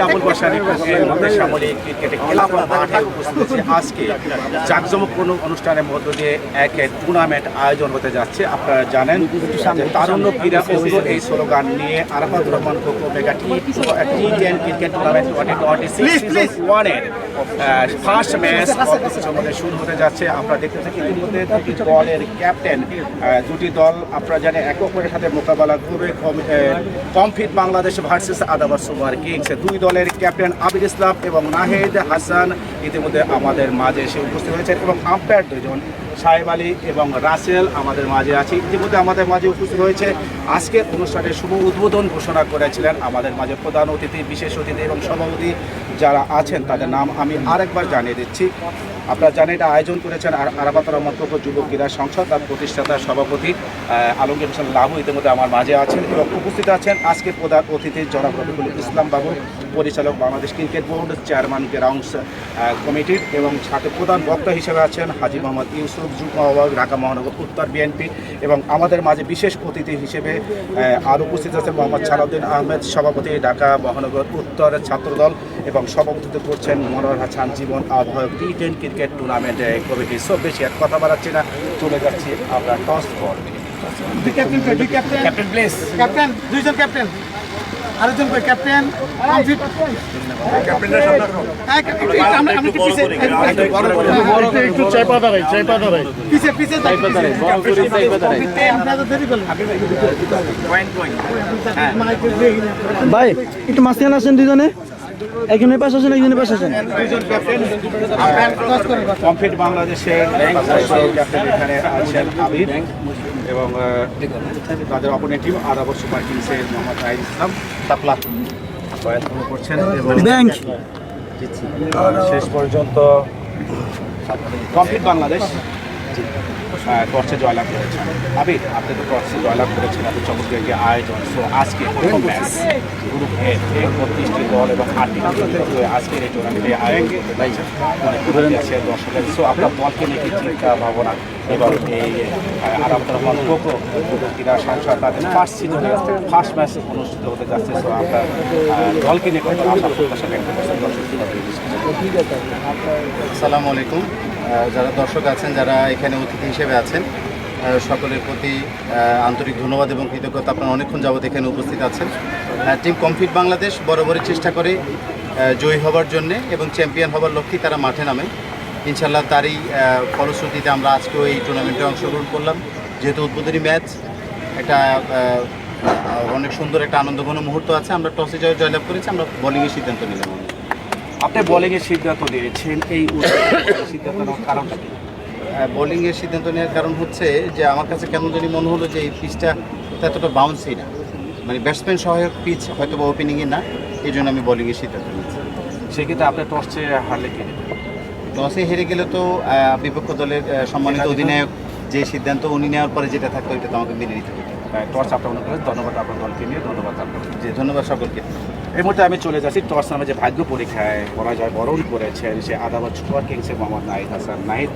আবুল বাশার সামরিক ক্রিকেটে খেলাফ মাঠে উপস্থিত হয়েছে। আজকে জাঁকজমকপূর্ণ অনুষ্ঠানের মধ্য দিয়ে এক টুর্নামেন্ট আয়োজন হতে যাচ্ছে। আপনারা জানেন তারুণ্য ক্রীড়া অঙ্গ এই স্লোগান নিয়ে Arafatur Rahman Koko mega T ten cricket tournament 2026 first match কিছুর মধ্যে শুরু হতে যাচ্ছে। আমরা দেখতে থাকি ইতিমধ্যে দুটি দলের ক্যাপ্টেন, দুটি দল আপনারা জানেন একে অপরের সাথে মোকাবেলা করবে। Comfit Bangladesh versus Adabor Super Kings, দুই দলের ক্যাপ্টেন আবির ইসলাম এবং নাহিদ হাসান ইতিমধ্যে আমাদের মাঝে এসে উপস্থিত হয়েছেন এবং আম্পায়ার দুজন সাহেব আলী এবং রাসেল আমাদের মাঝে আছে। ইতিমধ্যে আমাদের মাঝে উপস্থিত হয়েছে। আজকের অনুষ্ঠানের শুভ উদ্বোধন ঘোষণা করেছিলেন আমাদের মাঝে প্রধান অতিথি, বিশেষ অতিথি এবং সভাপতি যারা আছেন তাদের নাম আমি আরেকবার জানিয়ে দিচ্ছি। আপনারা জানেন এটা আয়োজন করেছেন আরাফাতুর রহমান কোকো যুব ক্রীড়া সংসদ, তার প্রতিষ্ঠাতা সভাপতি আলমগীর হোসেন লাভু ইতিমধ্যে আমার মাঝে আছেন এবং উপস্থিত আছেন আজকের প্রধান অতিথি জনাব রফিকুল ইসলাম বাবু, পরিচালক Bangladesh cricket board, chairman grounds কমিটির, এবং সাথে প্রধান বক্তা হিসেবে আছেন হাজী মোহাম্মদ ইউসুফ, যুগ্ম আহ্বায়ক ঢাকা মহানগর উত্তর বিএনপি, এবং আমাদের মাঝে বিশেষ অতিথি হিসেবে আর উপস্থিত আছেন মোহাম্মদ সালাউদ্দিন আহমেদ, সভাপতি ঢাকা মহানগর উত্তর ছাত্রদল, এবং সভাপতিত্ব করছেন মনোয়ার হাসান জীবন, আহ্বায়ক টি10 ক্রিকেট টুর্নামেন্ট কমিটি। সব বেশি এক কথা বাড়াচ্ছি না, চলে যাচ্ছি আমরা toss ball. Captain please, captain দুইজন ক্যাপ্টেন, আরেকজন কই ক্যাপ্টেন কমফিট ক্যাপ্টেনের সামনে আমরা একটু পিছে একটু চাইপা দাঁড়াই পিছে পিছে আপনারা দেরি করলেন ভাই একটু মাঝখানে আসেন, দুজনে একজনের পাশে আসেন, একজনের পাশে আসেন। দুজন ক্যাপ্টেন কমফিট বাংলাদেশের ক্যাপ্টেন এখানে আছেন আবির, এবং তাদের অপোনেন্ট টিম আদাবর সুপার কিংসের মোহাম্মদ নাহিদ ইসলাম তাপলা করছেন, এবং শেষ পর্যন্ত কমফিট বাংলাদেশ টসে জয়লাভ করেছেন। আবির, আপনি তো টসে জয়লাভ করেছেন, এত চমৎকার একটি আয়োজন। সো আজকে প্রথম ম্যাচ গ্রুপ এ 32টি দল এবং 8টি আজকের এই টুর্নামেন্টে আয়োজন আছে দর্শকের। সো আপনার দলকে নিয়ে কি চিন্তা ভাবনা, এবং এই আরাফাতুর রহমান কোকো ক্রীড়া সংসদ তাদের ফার্স্ট সিজনে ফার্স্ট ম্যাচ অনুষ্ঠিত হতে যাচ্ছে। সো আপনার দলকে নিয়ে কত আশা প্রত্যাশা ব্যক্ত করছেন দর্শক? আসসালামু আলাইকুম। যারা দর্শক আছেন, যারা এখানে অতিথি হিসেবে আছেন, সকলের প্রতি আন্তরিক ধন্যবাদ এবং কৃতজ্ঞতা। আপনারা অনেকক্ষণ যাবত এখানে উপস্থিত আছেন। টিম কমফিট বাংলাদেশ বরাবরই চেষ্টা করে জয়ী হবার জন্যে এবং চ্যাম্পিয়ন হবার লক্ষ্যে তারা মাঠে নামে। ইনশাল্লাহ তারই ফলশ্রুতিতে আমরা আজকেও এই টুর্নামেন্টে অংশগ্রহণ করলাম। যেহেতু উদ্বোধনী ম্যাচ, একটা অনেক সুন্দর একটা আনন্দঘন মুহূর্ত আছে। আমরা টসে জয়লাভ করেছি, আমরা বোলিংয়ের সিদ্ধান্ত নিলাম। আপনি বোলিংয়ের সিদ্ধান্ত নিয়েছেন, এই সিদ্ধান্ত নেওয়ার কারণটা কি? বোলিংয়ের সিদ্ধান্ত নেওয়ার কারণ হচ্ছে যে আমার কাছে কেমন জানি মনে হলো যে এই পিচটা এতটা বাউন্সি না, মানে ব্যাটসম্যান সহায়ক পিচ, হয়তো বা ওপেনিংয়ে না, এই জন্য আমি বোলিংয়ের সিদ্ধান্ত নিয়েছি। সেক্ষেত্রে আপনি টসে হারলে কি নেবেন? টসে হেরে গেলে তো বিপক্ষ দলের সম্মানিত অধিনায়ক যে সিদ্ধান্ত উনি নেওয়ার পরে যেটা থাকতো ওইটা তো আমাকে মেনে নিতে হতো। টস আপনার মনে করেন। ধন্যবাদ আপনার দলকে নিয়ে, ধন্যবাদ আপনাকে। যে ধন্যবাদ সকলকে। এই মুহূর্তে আমি চলে যাচ্ছি টস নামে যে ভাগ্য পরীক্ষায় পরাজয় বরণ করেছেন সে আদাবাদ সুপার কিংসের মোহাম্মদ নাহিদ হাসান। নাহিদ,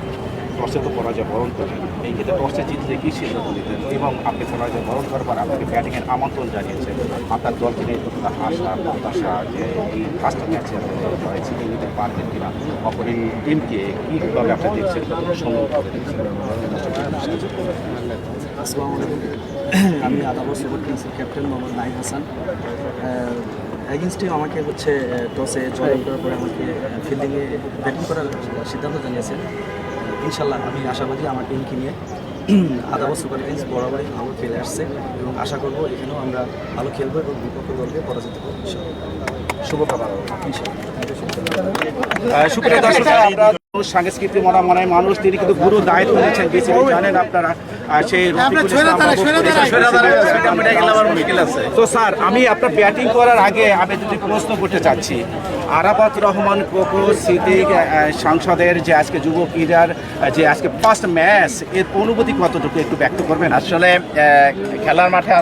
টসে তো পরাজয় বরণ করেন, এই ক্ষেত্রে টসে জিতলে কী সিদ্ধান্ত নিতেন, এবং আপনি পরাজয় বরণ করার পর আপনাকে ব্যাটিংয়ের আমন্ত্রণ জানিয়েছেন, আপনার দলকে নিয়ে কতটা আশা প্রত্যাশা যে এই ফার্স্ট ম্যাচে জয় ছিনিয়ে নিতে পারবেন কিনা, অপরের টিমকে কীভাবে আপনি দেখছেন, কতটা সুন্দর করে দেখছেন? আসসালামু আলাইকুম, আমি আদাবর সুপার কিংসের ক্যাপ্টেন মোহাম্মদ নাহিদ হাসান। এগেনস্টে আমাকে টসে জয় করার পরে আমাকে ফিল্ডিংয়ে ব্যাটিং করার সিদ্ধান্ত জানিয়েছেন। ইনশাল্লাহ আমি আশাবাদী আমার টিমকে নিয়ে। আদাবর সুপার কিংস বরাবরই ভালো খেলে আসছে এবং আশা করব এখানেও আমরা ভালো খেলবো এবং বিপক্ষ দলকে পরাজিত করবো শুভকামনা। সুপ্রিয় দর্শক, সাংস্কৃতিক মনে মানুষ, তিনি কিন্তু গুরু দায়িত্ব নিয়েছেন। বেসিক্যালি জানেন আপনারা সেই তো স্যার, আমি আপনার ব্যাটিং করার আগে আমি দুটি প্রশ্ন করতে চাচ্ছি। আরাফাতুর রহমান কোকো সিদ্দিক সংসদের যে আজকে যুব ক্রীড়ার যে আজকে ফার্স্ট ম্যাচ, এর অনুভূতি কতটুকু একটু ব্যক্ত করবেন? আসলে খেলার মাঠে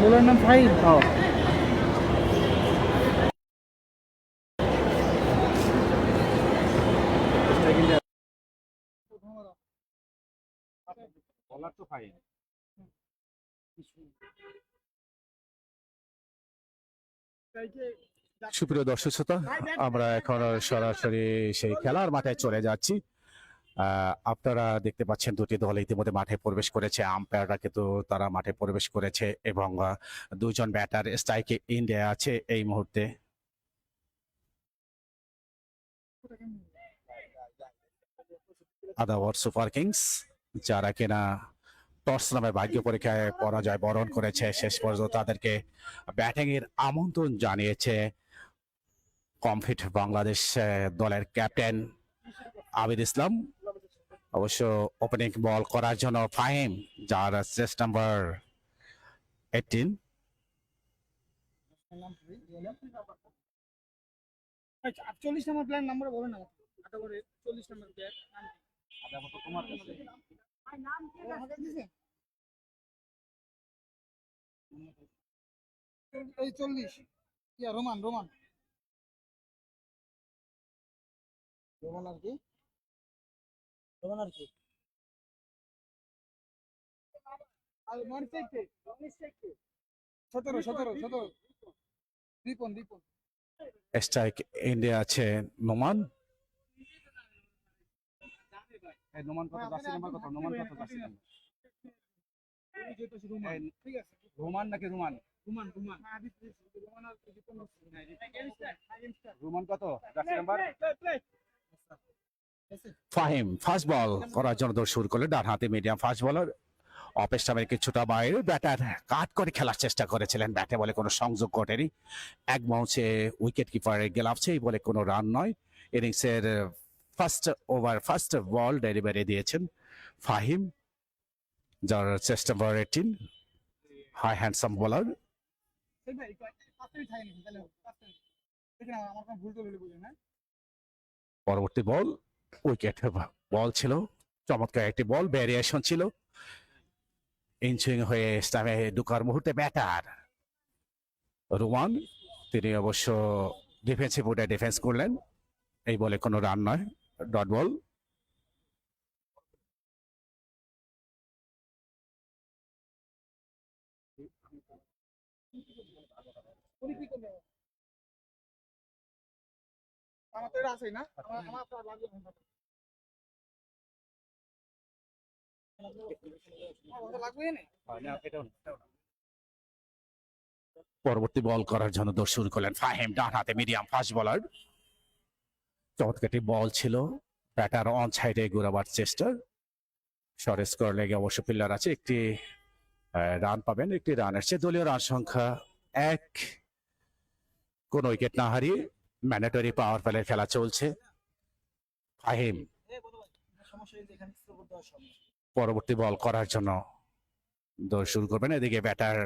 বোলার নাম ফাহিম। বলার তো ভাই সুপ্রিয় দর্শক শ্রোতা, আমরা এখন সরাসরি সেই খেলার মাঠে চলে যাচ্ছি। আপনারা দেখতে পাচ্ছেন দুটি দল ইতিমধ্যে মাঠে প্রবেশ করেছে, আম্পায়াররা কিন্তু তারা মাঠে প্রবেশ করেছে এবং দুজন ব্যাটার স্ট্রাইকে ইন্ডিয়া আছে এই মুহূর্তে। আদাওয়ার সুপার কিংস যারা কিনা টস নামে ভাগ্য পরীক্ষায় পরাজয় বরণ করেছে, শেষ পর্যন্ত তাদেরকে ব্যাটিং এর আমন্ত্রণ জানিয়েছে কমফিট বাংলাদেশ দলের ক্যাপ্টেন আবিদ ইসলাম। অবশ্য ওপেনিং বল করার জন্য ফাহিম, যার চেস নাম্বার 18। আচ্ছা, 48 নম্বর প্লেয়ার নাম্বার বলেন না। 40 নম্বর প্লেয়ার নাম কি? এই 40 ইয়া রোমান রোমান রোমান আর কি রোমান আর কি আর মান থেকে 17 দীপন স্ট্রাইক ইন্ডিয়া আছে নোমান। নোমান কত জার্সি নাম্বার কত? নোমান কত জার্সি নাম্বার? ঠিক আছে রোমান নাকি রোমান? রোমান আর দীপন রোমান কত জার্সি নাম্বার? ফাহিম ফাস্ট বল করার জন্য দৌড় শুরু করলে ডান হাতে মিডিয়াম ফাস্ট বলার অফ স্টাম্পের কিছুটা বাইরে ব্যাটার কাট করে খেলার চেষ্টা করেছিলেন, ব্যাটে বলে কোনো সংযোগ ঘটেনি। এক বাউন্সে উইকেট কিপারের গেলাপছে, এই বলে কোনো রান নয়। ইনিংসের ফার্স্ট বল ডেলিভারি দিয়েছেন ফাহিম, যার chest number 18, high handsome bowler. সেই ভাই পাঁচটাই খাইনি তাহলে পাঁচটাই দেখেন আমার কোনো ভুল করে বুঝেন না। পরবর্তী বল উইকেট বল ছিল, চমৎকার একটি বল ভ্যারিয়েশন ছিল। ইনসুইং হয়ে স্টামে ঢুকার মুহূর্তে ব্যাটার রোমান, তিনি অবশ্য ডিফেন্সিভ মোডে ডিফেন্স করলেন, এই বলে কোনো রান নয়, ডট বল। আমার তো এটা আছে না, আমার তো লাগবে না। লাগবে না। পরবর্তী বল করার জন্য দৌড় শুরু করলেন ফাহিম, ডান হাতে মিডিয়াম ফাস্ট বলার। চমৎকার একটি বল ছিল, ব্যাটার অন সাইডে ঘুরাবার চেষ্টা, শর্ট স্কোর লেগে অবশ্য ফিল্ডার আছে, একটি রান পাবেন। একটি রান এসছে, দলীয় রান সংখ্যা 1, কোন উইকেট না হারিয়ে ম্যান্ডেটরি পাওয়ার প্লের খেলা চলছে। ফাহিম পরবর্তী বল করার জন্য দৌড় শুরু করবেন, এদিকে ব্যাটার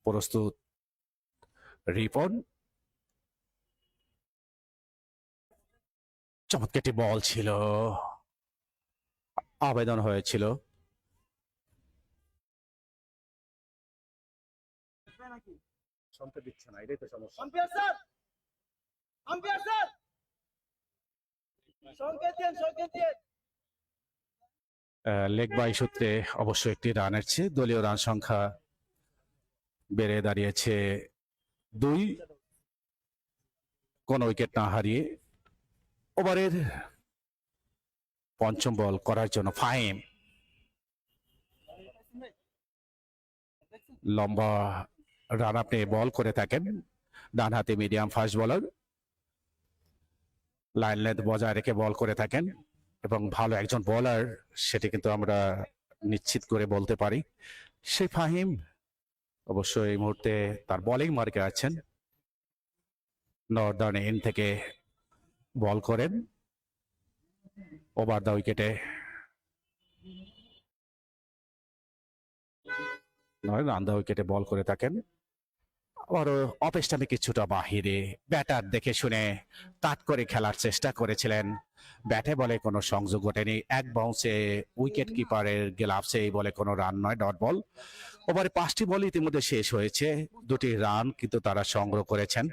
প্রস্তুত রিপন। চমৎকার একটি বল ছিল, আবেদন হয়েছিল। শুনতে দিচ্ছে না, এটাই তো সমস্যা। লেগ বাই সূত্রে অবশ্য একটি রানের চেয়ে দলীয় রান সংখ্যা বেড়ে দাঁড়িয়েছে 2, কোন উইকেট না হারিয়ে। ওভারের পঞ্চম বল করার জন্য ফাহিম, লম্বা রান আপনি বল করে থাকেন, ডান হাতে মিডিয়াম ফাস্ট বলার, লাইন লেন্থ বজায় রেখে বল করে থাকেন এবং ভালো একজন বোলার, সেটি কিন্তু আমরা নিশ্চিত করে বলতে পারি। সেই ফাহিম অবশ্য এই মুহূর্তে তার বোলিং মার্কে আছেন, নর্দার্ন এন্ড থেকে বল করেন, ওভার দ্য উইকেটে নয় রান দ্য উইকেটে বল করে থাকেন। আবারও অপেস্টামে কিছুটা বাহিরে ব্যাটার দেখে শুনে কাট করে খেলার চেষ্টা করেছিলেন, ব্যাটে বলে কোনো সংযোগ ঘটেনি, এক বাউন্সে উইকেট কিপারের গ্লাভসে এই বলে কোনো রান নয়, ডট বল। ওভারে 5টি বল ইতিমধ্যে শেষ হয়েছে, 2টি রান কিন্তু তারা সংগ্রহ করেছেন।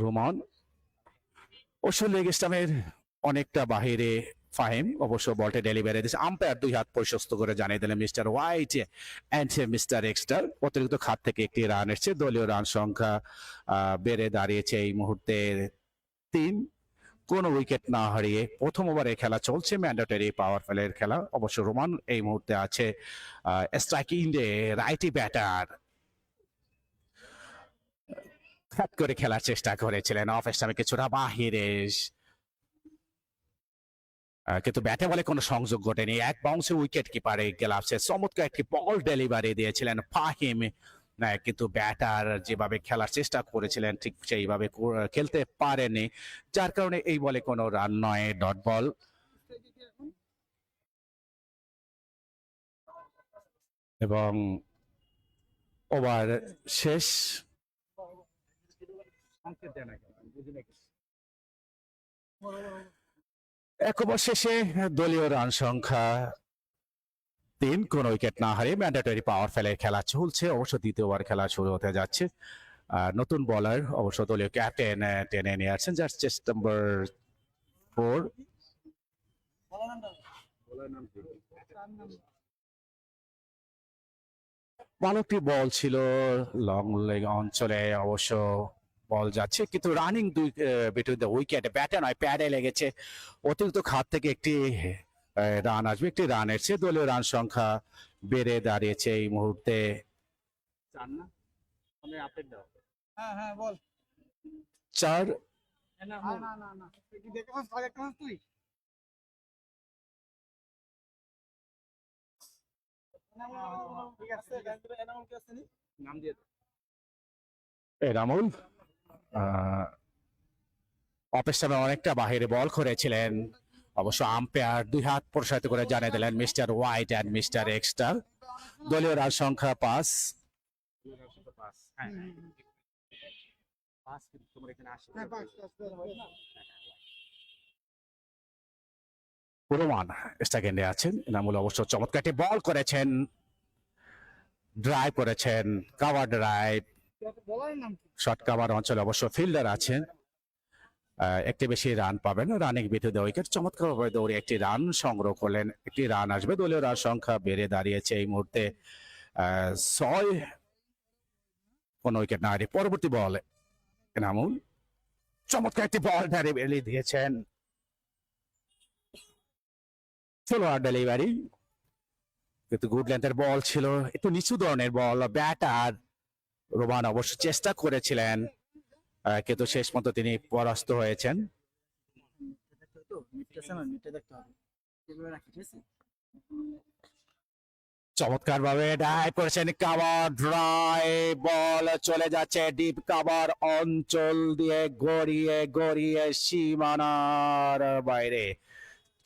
রোমান অবশ্য লেগ স্টাম্পের অনেকটা বাহিরে ফাহিম অবশ্য বলটা ডেলিভারি দিয়েছে, আম্পায়ার 2 হাত প্রশস্ত করে জানিয়ে দিলেন মিস্টার হোয়াইট অ্যান্ড মিস্টার এক্সটার অতিরিক্ত খাত থেকে একটি রান এসছে, দলীয় রান সংখ্যা বেড়ে দাঁড়িয়েছে এই মুহূর্তে 3। কোন উইকেট না হারিয়ে প্রথম ওভারে খেলা চলছে, ম্যান্ডেটরি পাওয়ার প্লের খেলা। অবশ্য রোমান এই মুহূর্তে আছে স্ট্রাইকিং ডে, রাইটি ব্যাটার খাত করে খেলার চেষ্টা করেছিলেন, অফ স্টাম্পে কিছুটা বাহিরে কিন্তু ব্যাটে বলে কোনো সংযোগ ঘটেনি, এক বাউন্সে উইকেট কিপারে গ্লাভসে চমৎকার একটি বল ডেলিভারি দিয়েছিলেন ফাহিম, কিন্তু ব্যাটার যেভাবে খেলার চেষ্টা করেছিলেন ঠিক সেইভাবে খেলতে পারেনি, যার কারণে এই বলে কোনো রান নয়, ডট বল। এবং ওভার শেষ। এক ওভার শেষে দলীয় রান সংখ্যা 3, কোন উইকেট না হারিয়ে ম্যান্ডেটরি পাওয়ার ফেলের খেলা চলছে। অবশ্য দ্বিতীয় ওভার খেলা শুরু হতে যাচ্ছে, নতুন বলার অবশ্য দলীয় ক্যাপ্টেন টেনে নিয়ে আসছেন, যার চেস্ট নাম্বার 4। ভালো একটি বল ছিল লং লেগ অঞ্চলে, অবশ্য বল যাচ্ছে কিন্তু রানিং বিটুইন দ্য উইকেট, ব্যাটে নয় প্যাডে লেগেছে, অতিরিক্ত খাত থেকে একটি রান আসবে, একটি রান এসছে, দলীয় রান সংখ্যা বেড়ে দাঁড়িয়েছে এই মুহূর্তে হ্যাঁ হ্যাঁ বল। 4। না না না না তুই কি দেখেছিস আগে একটা তুই ঠিক আছে এনামুল কি আছে নাম দিয়ে এনামুল অপেস্টামে অনেকটা বাহিরে বল করেছিলেন, অবশ্য আম্পায়ার 2 হাত প্রসারিত করে জানিয়ে দিলেন মিস্টার হোয়াইট অ্যান্ড মিস্টার এক্সটার দলীয় রান সংখ্যা 5। রোমান সেকেন্ডে আছেন, এনামুল অবশ্য চমৎকার একটি বল করেছেন, ড্রাইভ করেছেন, কাভার ড্রাইভ, বলার নাম কি শর্ট কাভার অঞ্চলে অবশ্য ফিল্ডার আছেন, একটি বেশি রান পাবেন, রানিং বিটুইন উইকেট চমৎকারভাবে দৌড়ে একটি রান সংগ্রহ করলেন, একটি রান আসবে, দলীয় রান সংখ্যা বেড়ে দাঁড়িয়েছে এই মুহূর্তে 6। কোন উইকেট না হারিয়ে পরবর্তী বল এনামুল চমৎকার একটি বল ডেলিভারি দিয়েছেন, ফলোয়ার ডেলিভারি কিন্তু গুড লেন্থের বল ছিল, একটু নিচু ধরনের বল, ব্যাটার রোমান অবশ্য চেষ্টা করেছিলেন কিন্তু শেষ মতো তিনি পরাস্ত হয়েছেন। চমৎকার ভাবে ড্রাইভ করেছেন, কাভার ড্রাইভ, বল চলে যাচ্ছে ডিপ কাভার অঞ্চল দিয়ে গড়িয়ে গড়িয়ে সীমানার বাইরে।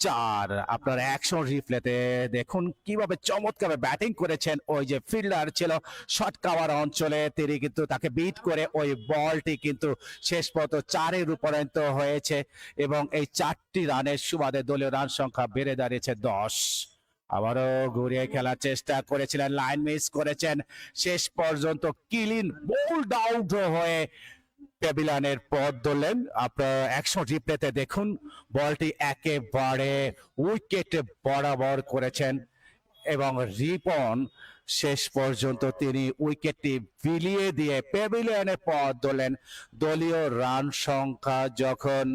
4। আপনার অ্যাকশন রিপ্লেতে দেখুন কিভাবে চমৎকার ব্যাটিং করেছেন ওই যে ফিল্ডার ছিল শর্ট কাভার অঞ্চলে, তিনি কিন্তু তাকে বিট করে ওই বলটি কিন্তু শেষ পর্যন্ত 4-এর উপরান্ত হয়েছে এবং এই 4টি রানের সুবাদে দলীয় রান সংখ্যা বেড়ে দাঁড়িয়েছে 10। আবারও ঘুরিয়ে খেলার চেষ্টা করেছিলেন, লাইন মিস করেছেন, শেষ পর্যন্ত ক্লিন বোল্ড আউট হয়ে প্যাভিলিয়নের পথ ধরলেন। আপনার অ্যাকশন রিপ্লেতে দেখুন বলটি একেবারে উইকেটে বরাবর করেছেন এবং রিপন শেষ পর্যন্ত তিনি উইকেটটি বিলিয়ে দিয়ে প্যাভিলিয়নে পথ ধরলেন। দলীয় রান সংখ্যা যখন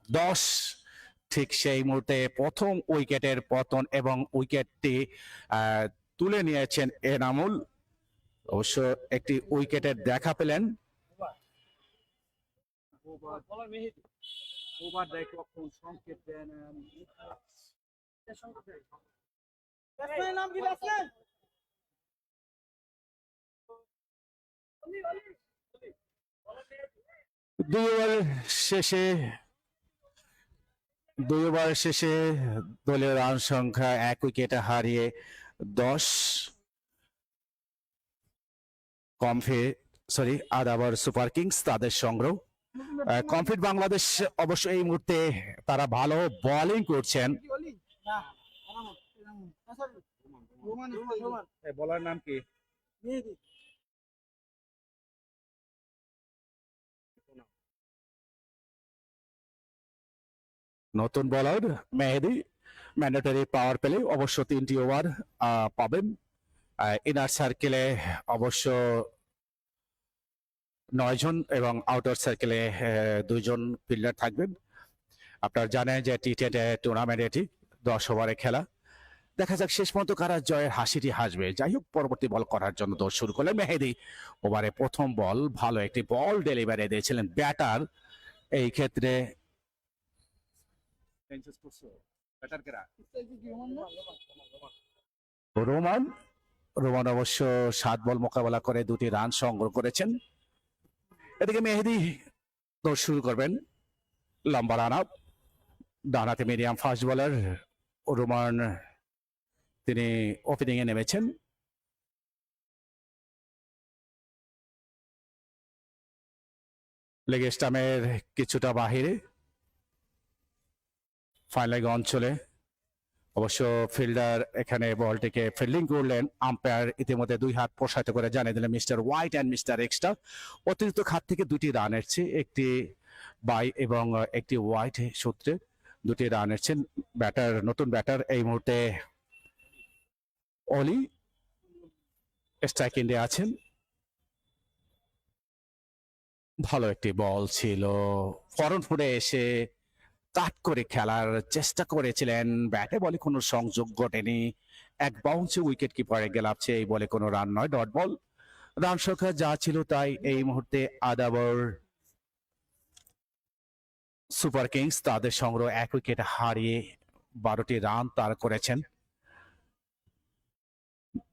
10, ঠিক সেই মুহূর্তে প্রথম উইকেটের পতন এবং উইকেটটি তুলে নিয়েছেন এনামুল, অবশ্য একটি উইকেটের দেখা পেলেন। নাম কি ব্যাটসম্যান দুই ওভার শেষে দুই ওভার শেষে দলীয় রান সংখ্যা 1 উইকেটে হারিয়ে 10 আদাবর সুপার কিংস তাদের সংগ্রহ। কমফিট বাংলাদেশ অবশ্য এই মুহূর্তে তারা ভালো বোলিং করছেন। বলার নাম কি? নতুন বোলার মেহেদি ম্যান্ডেটরি পাওয়ার পেলে অবশ্য 3টি ওভার পাবেন। ইনার সার্কেলে অবশ্য 9 জন এবং আউটার সার্কেলে 2 জন ফিল্ডার থাকবেন। আপনারা জানেন যে টি20 টুর্নামেন্ট এটি 10 ওভারে খেলা। দেখা যাক শেষ পর্যন্ত কারা জয়ের হাসিটি হাসবে। যাই হোক, পরবর্তী বল করার জন্য দৌড় শুরু করলেন মেহেদি। ওভারে প্রথম বল ভালো একটি বল ডেলিভারি দিয়েছিলেন ব্যাটার। এই ক্ষেত্রে রোমান অবশ্য 7 বল মোকাবেলা করে 2টি রান সংগ্রহ করেছেন। এদিকে মেহেদি দৌড় শুরু করবেন। লম্বা রান আপ, ডানাতে মিডিয়াম ফাস্ট বোলার রোমান তিনি ওপেনিং এ নেমেছেন। লেগ স্টাম্পের কিছুটা বাহিরে ফাইন লেগ অঞ্চলে অবশ্য ফিল্ডার এখানে বলটিকে ফিল্ডিং করলেন। আম্পায়ার ইতিমধ্যে 2 হাত প্রসারিত করে জানিয়ে দিলেন mister white and mister extra. অতিরিক্ত খাত থেকে 2টি রান এসছে, একটি বাই এবং একটি হোয়াইট সূত্রে 2টি রান এসছেন। ব্যাটার নতুন ব্যাটার এই মুহূর্তে অলি স্ট্রাইক ইন্ডে আছেন। ভালো একটি বল ছিল, ফরন ফুটে এসে কাট করে খেলার চেষ্টা করেছিলেন। ব্যাটে বলে কোনো সংযোগ ঘটেনি। এক বাউন্সে উইকেট কিপারে গেলাপছে। এই বলে কোনো রান নয়, ডট বল। রান সংখ্যা যা ছিল তাই। এই মুহূর্তে আদাবর সুপার কিংস তাদের সংগ্রহ 1 উইকেট হারিয়ে 12টি রান তারা করেছেন।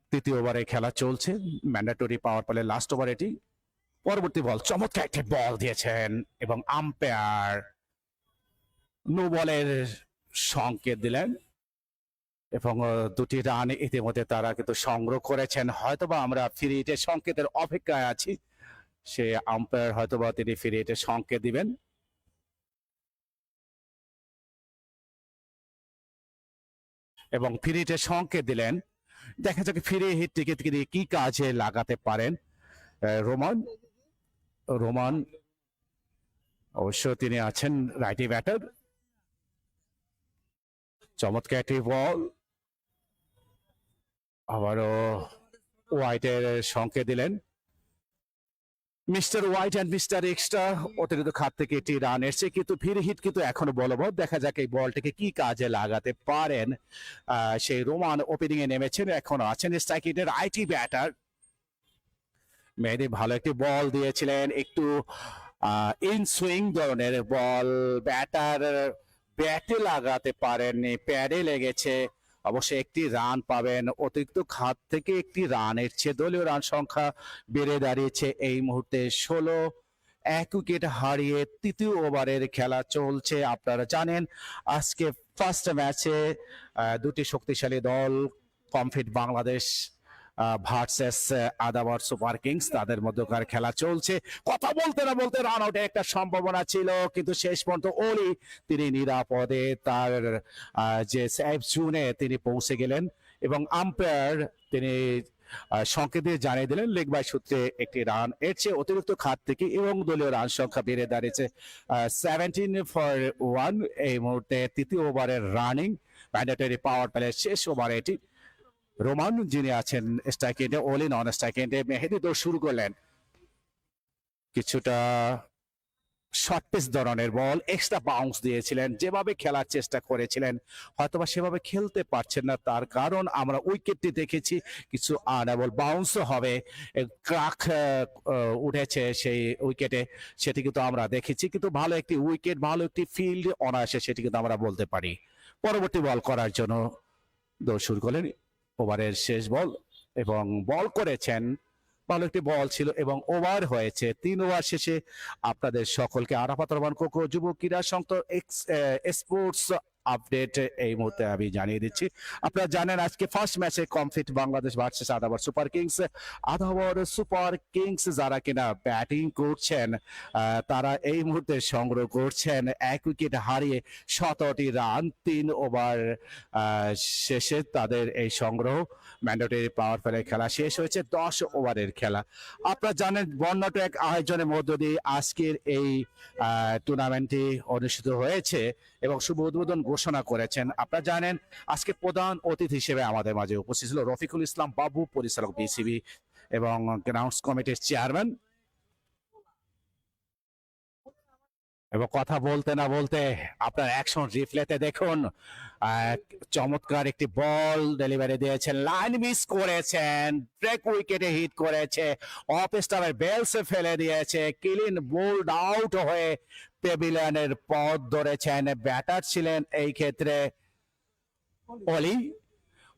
তৃতীয় ওভারে খেলা চলছে, mandatory power play last over এটি। পরবর্তী বল চমৎকার একটি বল দিয়েছেন এবং আম্পায়ার নো বলের সংকেত দিলেন এবং 2টি রান ইতিমধ্যে তারা কিন্তু সংগ্রহ করেছেন। হয়তোবা আমরা ফ্রি হিটের সংকেতের অপেক্ষায় আছি। সে আম্পায়ার হয়তোবা তিনি ফ্রি হিটের সংকেত দিবেন। এবং ফ্রি হিটের সংকেত দিলেন। দেখা যাক ফ্রি হিটটিকে তিনি কি কাজে লাগাতে পারেন। রোমান অবশ্য তিনি আছেন রাইটি ব্যাটার। চমৎকার একটি বল, আবারও হোয়াইটের সংকেত দিলেন mister white and mister extra. অতিরিক্ত খাত থেকে একটি রান এসছে, কিন্তু ফ্রি হিট কিন্তু এখনো বলবৎ। দেখা যাক এই বলটিকে কি কাজে লাগাতে পারেন। সেই রোমান ওপেনিং এ নেমেছেন, এখনো আছেন স্ট্রাইক ইন্ডের রাইটি ব্যাটার। মেহেদি ভালো একটি বল দিয়েছিলেন, একটু ইন সুইং ধরনের বল। ব্যাটার ব্যাটে লাগাতে পারেননি, প্যাডে লেগেছে। অবশ্যই একটি রান পাবেন। অতিরিক্ত খাত থেকে একটি রান এসছে। দলীয় রান সংখ্যা বেড়ে দাঁড়িয়েছে এই মুহূর্তে 16। 1 উইকেট হারিয়ে তৃতীয় ওভারের খেলা চলছে। আপনারা জানেন আজকে ফার্স্ট ম্যাচে 2টি শক্তিশালী দল Comfit Bangladesh versus Adabor Super Kings তাদের মধ্যকার খেলা চলছে। কথা বলতে না বলতে রান আউটের একটা সম্ভাবনা ছিল, কিন্তু শেষ পর্যন্ত অলি তিনি নিরাপদে তার যে সেফ জোনে তিনি পৌঁছে গেলেন এবং আম্পায়ার তিনি সংকেত দিয়ে জানিয়ে দিলেন লেগ বাই সূত্রে একটি রান এর চেয়ে অতিরিক্ত খাত থেকে এবং দলীয় রান সংখ্যা বেড়ে দাঁড়িয়েছে 17-1। এই মুহূর্তে তৃতীয় ওভারের রানিং ম্যান্ডেটরি পাওয়ার প্লে শেষ ওভারে এটি। রোমান যিনি আছেন স্ট্রাইক এন্ডে, ওলি নন স্ট্রাইক এন্ডে। মেহেদি দৌড় শুরু করলেন, কিছুটা শর্ট পিচ ধরনের বল, এক্সট্রা বাউন্স দিয়েছিলেন। যেভাবে খেলার চেষ্টা করেছিলেন হয়তোবা সেভাবে খেলতে পারছেন না, তার কারণ আমরা উইকেটটি দেখেছি কিছু আনএবল বাউন্সও হবে, ক্রাক উঠেছে সেই উইকেটে, সেটি কিন্তু আমরা দেখেছি। কিন্তু ভালো একটি উইকেট, ভালো একটি ফিল্ড অনায়াসে সেটি কিন্তু আমরা বলতে পারি। পরবর্তী বল করার জন্য দৌড় শুরু করলেন, ওভারের শেষ বল এবং বল করেছেন ভালো একটি বল ছিল এবং ওভার হয়েছে 3 ওভার শেষে আপনাদের সকলকে আরাফাত রহমান কোকো যুব ক্রীড়া সংস্থা স্পোর্টস আপডেট এই মুহূর্তে আমি জানিয়ে দিচ্ছি। আপনারা জানেন আজকে ফার্স্ট ম্যাচে Comfit Bangladesh versus Adabor Super Kings. Adabor Super Kings যারা কিনা ব্যাটিং করছেন তারা এই মুহূর্তে সংগ্রহ করছেন 1 উইকেট হারিয়ে 17টি রান 3 ওভার শেষে তাদের এই সংগ্রহ। ম্যান্ডেটরি পাওয়ার প্লে খেলা শেষ হয়েছে, 10 ওভারের খেলা। আপনারা জানেন বর্ণাঢ্য এক আয়োজনের মধ্য দিয়ে আজকের এই টুর্নামেন্টটি অনুষ্ঠিত হয়েছে এবং শুভ উদ্বোধন ঘোষণা করেছেন। আপনারা জানেন আজকে প্রধান অতিথি হিসেবে আমাদের মাঝে উপস্থিত ছিল রফিকুল ইসলাম বাবু, পরিচালক বিসিবি এবং গ্রাউন্ডস কমিটির চেয়ারম্যান। এবং কথা বলতে না বলতে আপনার অ্যাকশন রিপ্লেতে দেখুন চমৎকার একটি বল ডেলিভারি দিয়েছেন, লাইন মিস করেছেন, ব্রেক উইকেটে হিট করেছে, অফ স্টাম্পের বেলসে ফেলে দিয়েছে, ক্লিন বোল্ড আউট হয়ে পেভিলিয়নের পথ ধরেছেন। ব্যাটার ছিলেন এই ক্ষেত্রে অলি।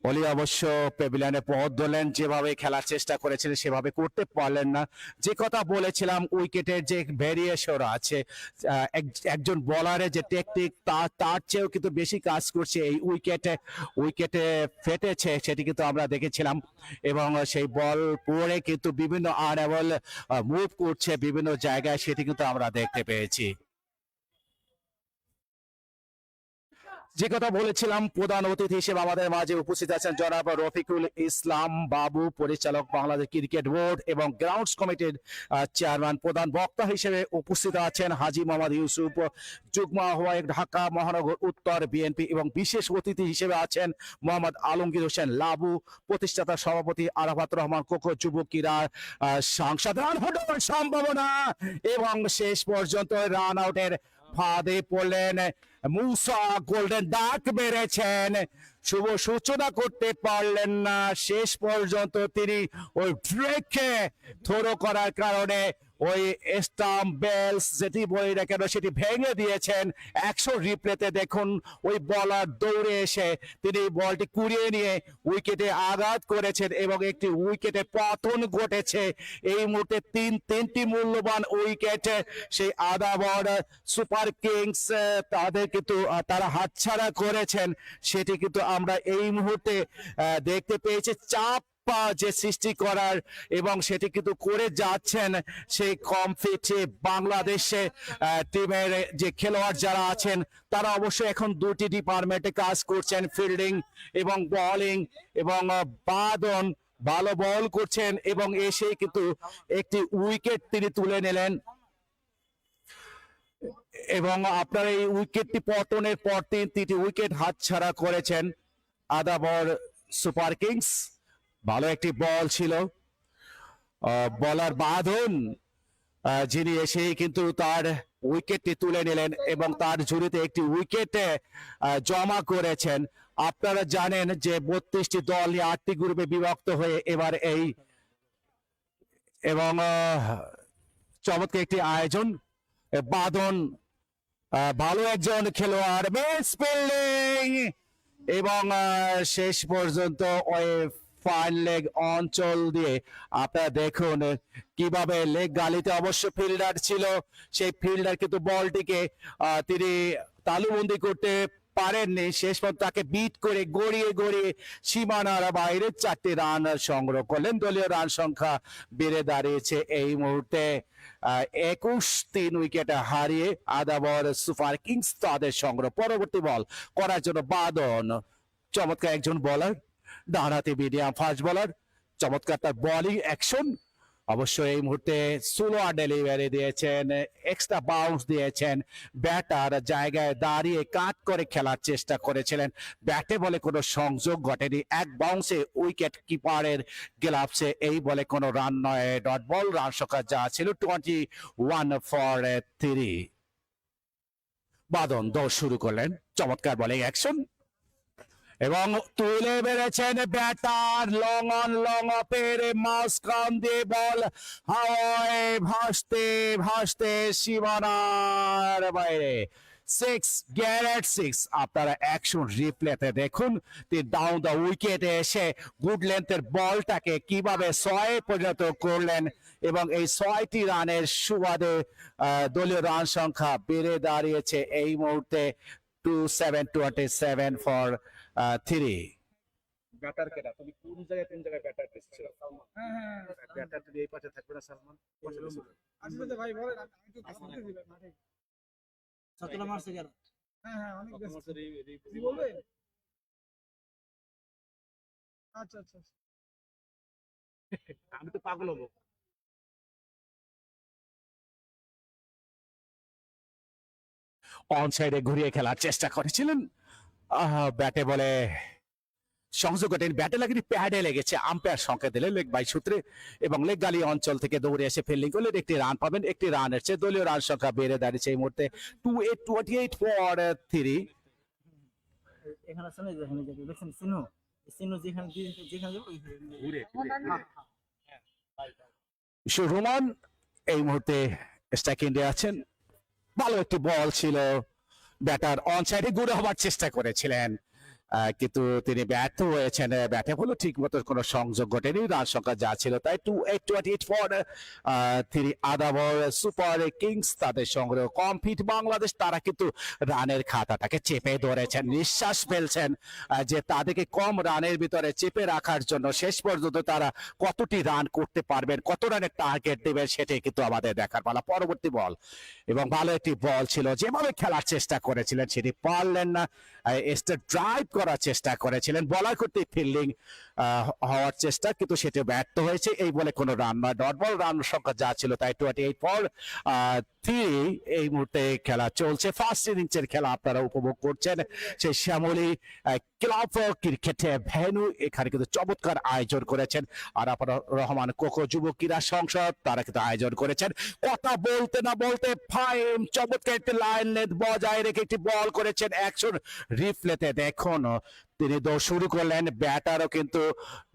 অলি অবশ্য পেভিলিয়নে পথ ধরলেন, যেভাবে খেলার চেষ্টা করেছিলেন সেভাবে করতে পারলেন না। যে কথা বলেছিলাম উইকেটের যে ভেরিয়েশন আছে, একজন বলারের যে টেকনিক তার চেয়েও কিন্তু বেশি কাজ করছে এই উইকেটে ফেটেছে, সেটি কিন্তু আমরা দেখেছিলাম এবং সেই বল পড়ে কিন্তু বিভিন্ন আনএবল মুভ করছে বিভিন্ন জায়গায়, সেটি কিন্তু আমরা দেখতে পেয়েছি। যে কথা বলেছিলাম প্রধান অতিথি হিসেবে আমাদের মাঝে উপস্থিত আছেন জনাব রফিকুল ইসলাম বাবু, পরিচালক বাংলাদেশ ক্রিকেট বোর্ড এবং গ্রাউন্ডস কমিটির চেয়ারম্যান। প্রধান বক্তা হিসেবে উপস্থিত আছেন হাজী মোহাম্মদ ইউসুফ, যুগ্ম আহ্বায়ক ঢাকা মহানগর উত্তর বিএনপি এবং বিশেষ অতিথি হিসেবে আছেন মোহাম্মদ আলমগীর হোসেন লাবু, প্রতিষ্ঠাতা সভাপতি আরাফাত রহমান কোকো যুব ক্রীড়া সংসদ। রান আউটের সম্ভাবনা এবং শেষ পর্যন্ত রান আউটের ফাঁদে পড়লেন মুসা, গোল্ডেন ডাক মেরেছেন, শুভ সূচনা করতে পারলেন না। শেষ পর্যন্ত তিনি ওই ব্রেককে থ্রো করার কারণে ওই স্টাম্প বেলস যেটি বলি না কেন সেটি ভেঙে দিয়েছেন। 100 রিপ্লেতে দেখুন ওই বলার দৌড়ে এসে তিনি বলটি কুড়িয়ে নিয়ে উইকেটে আঘাত করেছেন এবং একটি উইকেটে পতন ঘটেছে। এই মুহূর্তে তিনটি মূল্যবান উইকেট সেই আদাবর সুপার কিংস তাদের কিন্তু তারা হাতছাড়া করেছেন, সেটি কিন্তু আমরা এই মুহূর্তে দেখতে পেয়েছি। চাপ যে সৃষ্টি করার এবং সেটি কিন্তু করে যাচ্ছেন সেই কমফিটে বাংলাদেশে টিমের যে খেলোয়াড় যারা আছেন তারা অবশ্যই এখন দুটি ডিপার্টমেন্টে কাজ করছেন, ফিল্ডিং এবং বোলিং এবং বাদন ভালো বল করছেন এবং এসে কিন্তু একটি উইকেট তিনি তুলে নিলেন এবং আপনার এই উইকেটটি পতনের পর 3টি উইকেট হাতছাড়া করেছেন আদাবর সুপার কিংস। ভালো একটি বল ছিল, বলার বাঁধন যিনি এসে কিন্তু তার উইকেটটি তুলে নিলেন এবং তার ঝুড়িতে একটি উইকেট জমা করেছেন। আপনারা জানেন যে 32টি দল নিয়ে 8টি গ্রুপে বিভক্ত হয়ে এবার এই এবং চমৎকার একটি আয়োজন। বাঁধন ভালো একজন খেলোয়াড়, বেশ ফিল্ডিং এবং শেষ পর্যন্ত ওই ফাইন লেগ অঞ্চল দিয়ে আপনারা দেখুন কিভাবে লেগ গালিতে অবশ্য ফিল্ডার ছিল, সেই ফিল্ডার কিন্তু বলটিকে তিনি তালুবন্দি করতে পারেননি। শেষ পর্যন্ত তাকে বিট করে গড়িয়ে সীমানার বাইরে 4টি রান সংগ্রহ করলেন। দলীয় রান সংখ্যা বেড়ে দাঁড়িয়েছে এই মুহূর্তে 21। উইকেট হারিয়ে আদাবর সুপার কিংস তাদের সংগ্রহ। পরবর্তী বল করার জন্য বাদন, চমৎকার একজন বলার, ডানহাতি মিডিয়াম ফাস্ট বলার, চমৎকার তার বোলিং অ্যাকশন। অবশ্য এই মুহূর্তে স্লো ডেলিভারি দিয়েছেন, এক্সট্রা বাউন্স দিয়েছেন, ব্যাটার জায়গায় দাঁড়িয়ে কাট করে খেলার চেষ্টা করেছিলেন, ব্যাটে বলে কোনো সংযোগ ঘটেনি, এক বাউন্সে উইকেট কিপারের গ্লাভসে এই বলে কোনো রান নয়, ডট বল। রান সংখ্যা যা ছিল 21 ফর 3। বাদন দৌড় শুরু করলেন, চমৎকার বোলিং অ্যাকশন এবং তুলে বেড়েছেন ব্যাটার, লং অন লং অফের মাঝখান দিয়ে বল হাওয়ায় ভাসতে সীমানার বাইরে সিক্স গ্যারেট সিক্স। আপনারা অ্যাকশন রিপ্লেতে দেখুন তিনি ডাউন দ্য উইকেটে এসে গুড লেন্থের বলটাকে কিভাবে 6 পরিণত করলেন এবং এই 6টি রানের সুবাদে দলীয় রান সংখ্যা বেড়ে দাঁড়িয়েছে এই মুহূর্তে 27 ফর 3। ব্যাটার কেটা তুমি কোন জায়গায় ব্যাটার পেয়েছিল? হ্যাঁ ব্যাটার তুমি এই পাশে থাকবে না সালমান? আসলে তো ভাই বলেন আমি তো কাজ করতেছি ভাই মাঠে। সতেরো মার্চে গেল। হ্যাঁ অনেক ব্যস্ত। কি বলবে? আচ্ছা আচ্ছা আমি তো পাগল হবো। অন সাইডে ঘুরিয়ে খেলার চেষ্টা করেছিলেন, ব্যাটে বলে সংযোগ ঘটেন, ব্যাটে লাগেনি প্যাডে লেগেছে, আম্পায়ার সংকেত দিলেন লেগ বাই সূত্রে এবং লেগ গালি অঞ্চল থেকে দৌড়ে এসে ফিল্ডিং করলেন, একটি রান পাবেন। একটি রানের চেয়ে দলীয় রান সংখ্যা বেড়ে দাঁড়িয়েছে এই মুহূর্তে 28 ফর 3। এখানে শুনে যেখানে যাবে দেখছেন সিনো সিনো যেখানে যেখানে যাবে ঘুরে রোমান এই মুহূর্তে স্ট্রাইকিংয়ে আছেন। ভালো একটি বল ছিল, ব্যাটার অন সাইডে ঘুরে হবার চেষ্টা করেছিলেন কিন্তু তিনি ব্যর্থ হয়েছেন। ব্যাটে হলো ঠিক মতো কোনো সংযোগ ঘটেনি, রান সংখ্যা যা ছিল তাই 28 ফর 3। আদাবর সুপার কিংস তাদের সংগ্রহ কমফিট বাংলাদেশ তারা কিন্তু রানের খাতাটাকে চেপে ধরেছেন, নিঃশ্বাস ফেলছেন যে তাদেরকে কম রানের ভিতরে চেপে রাখার জন্য শেষ পর্যন্ত তারা কতটি রান করতে পারবেন, কত রানের টার্গেট দেবেন সেটাই কিন্তু আমাদের দেখার পালা। পরবর্তী বল এবং ভালো একটি বল ছিল, যেভাবে খেলার চেষ্টা করেছিলেন সেটি পারলেন না। ড্রাইভ করার চেষ্টা করেছিলেন, বলার করতে ফিল্ডিং হওয়ার চেষ্টা কিন্তু সেটা ব্যর্থ হয়েছে। এই বলে কোনো রান নয়, ডট বল। রান সংখ্যা যা ছিল তাই 28 ফর 3। এই মুহূর্তে খেলা চলছে, ফার্স্ট ইনিংসের খেলা আপনারা উপভোগ করছেন সেই শ্যামলী ক্লাব ক্রিকেট ভেন্যু। এখানে কিন্তু চমৎকার আয়োজন করেছেন আর আপনারা রহমান কোকো যুব ক্রীড়া সংসদ তারা কিন্তু আয়োজন করেছেন। কথা বলতে না বলতে ফাইম চমৎকার একটি লাইন লেন্থ বজায় রেখে একটি বল করেছেন অ্যাকশন রিপ্লেতে দেখুন তিনি দৌড় শুরু করলেন। ব্যাটারও কিন্তু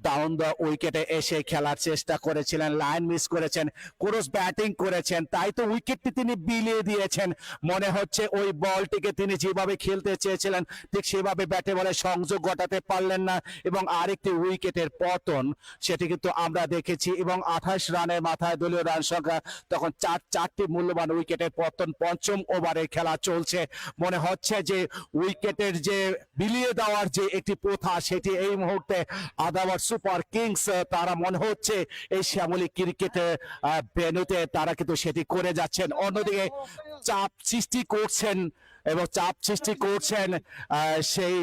ডাউন দ্য উইকেটে এসে খেলার চেষ্টা করেছিলেন, লাইন মিস করেছেন, ক্রস ব্যাটিং করেছেন, তাই তো উইকেটটি তিনি বিলিয়ে দিয়েছেন। মনে হচ্ছে ওই বলটিকে তিনি যেভাবে খেলতে চেয়েছিলেন ঠিক সেভাবে ব্যাটে বলে সংযোগ ঘটাতে পারলেন না এবং আরেকটি উইকেটের পতন সেটি কিন্তু আমরা দেখেছি এবং 28 রানের মাথায় দলীয় রান সংখ্যা তখন চারটি মূল্যবান উইকেটের পতন। পঞ্চম ওভারে খেলা চলছে, মনে হচ্ছে যে উইকেটের যে বিলিয়ে দেওয়ার যে একটি প্রথা সেটি এই মুহূর্তে আদাবর সুপার কিংস তারা মনে হচ্ছে এই শ্যামলী ক্রিকেটে ভেন্যুতে তারা কিন্তু সেটি করে যাচ্ছেন। অন্যদিকে চাপ সৃষ্টি করছেন এবং চাপ সৃষ্টি করছেন সেই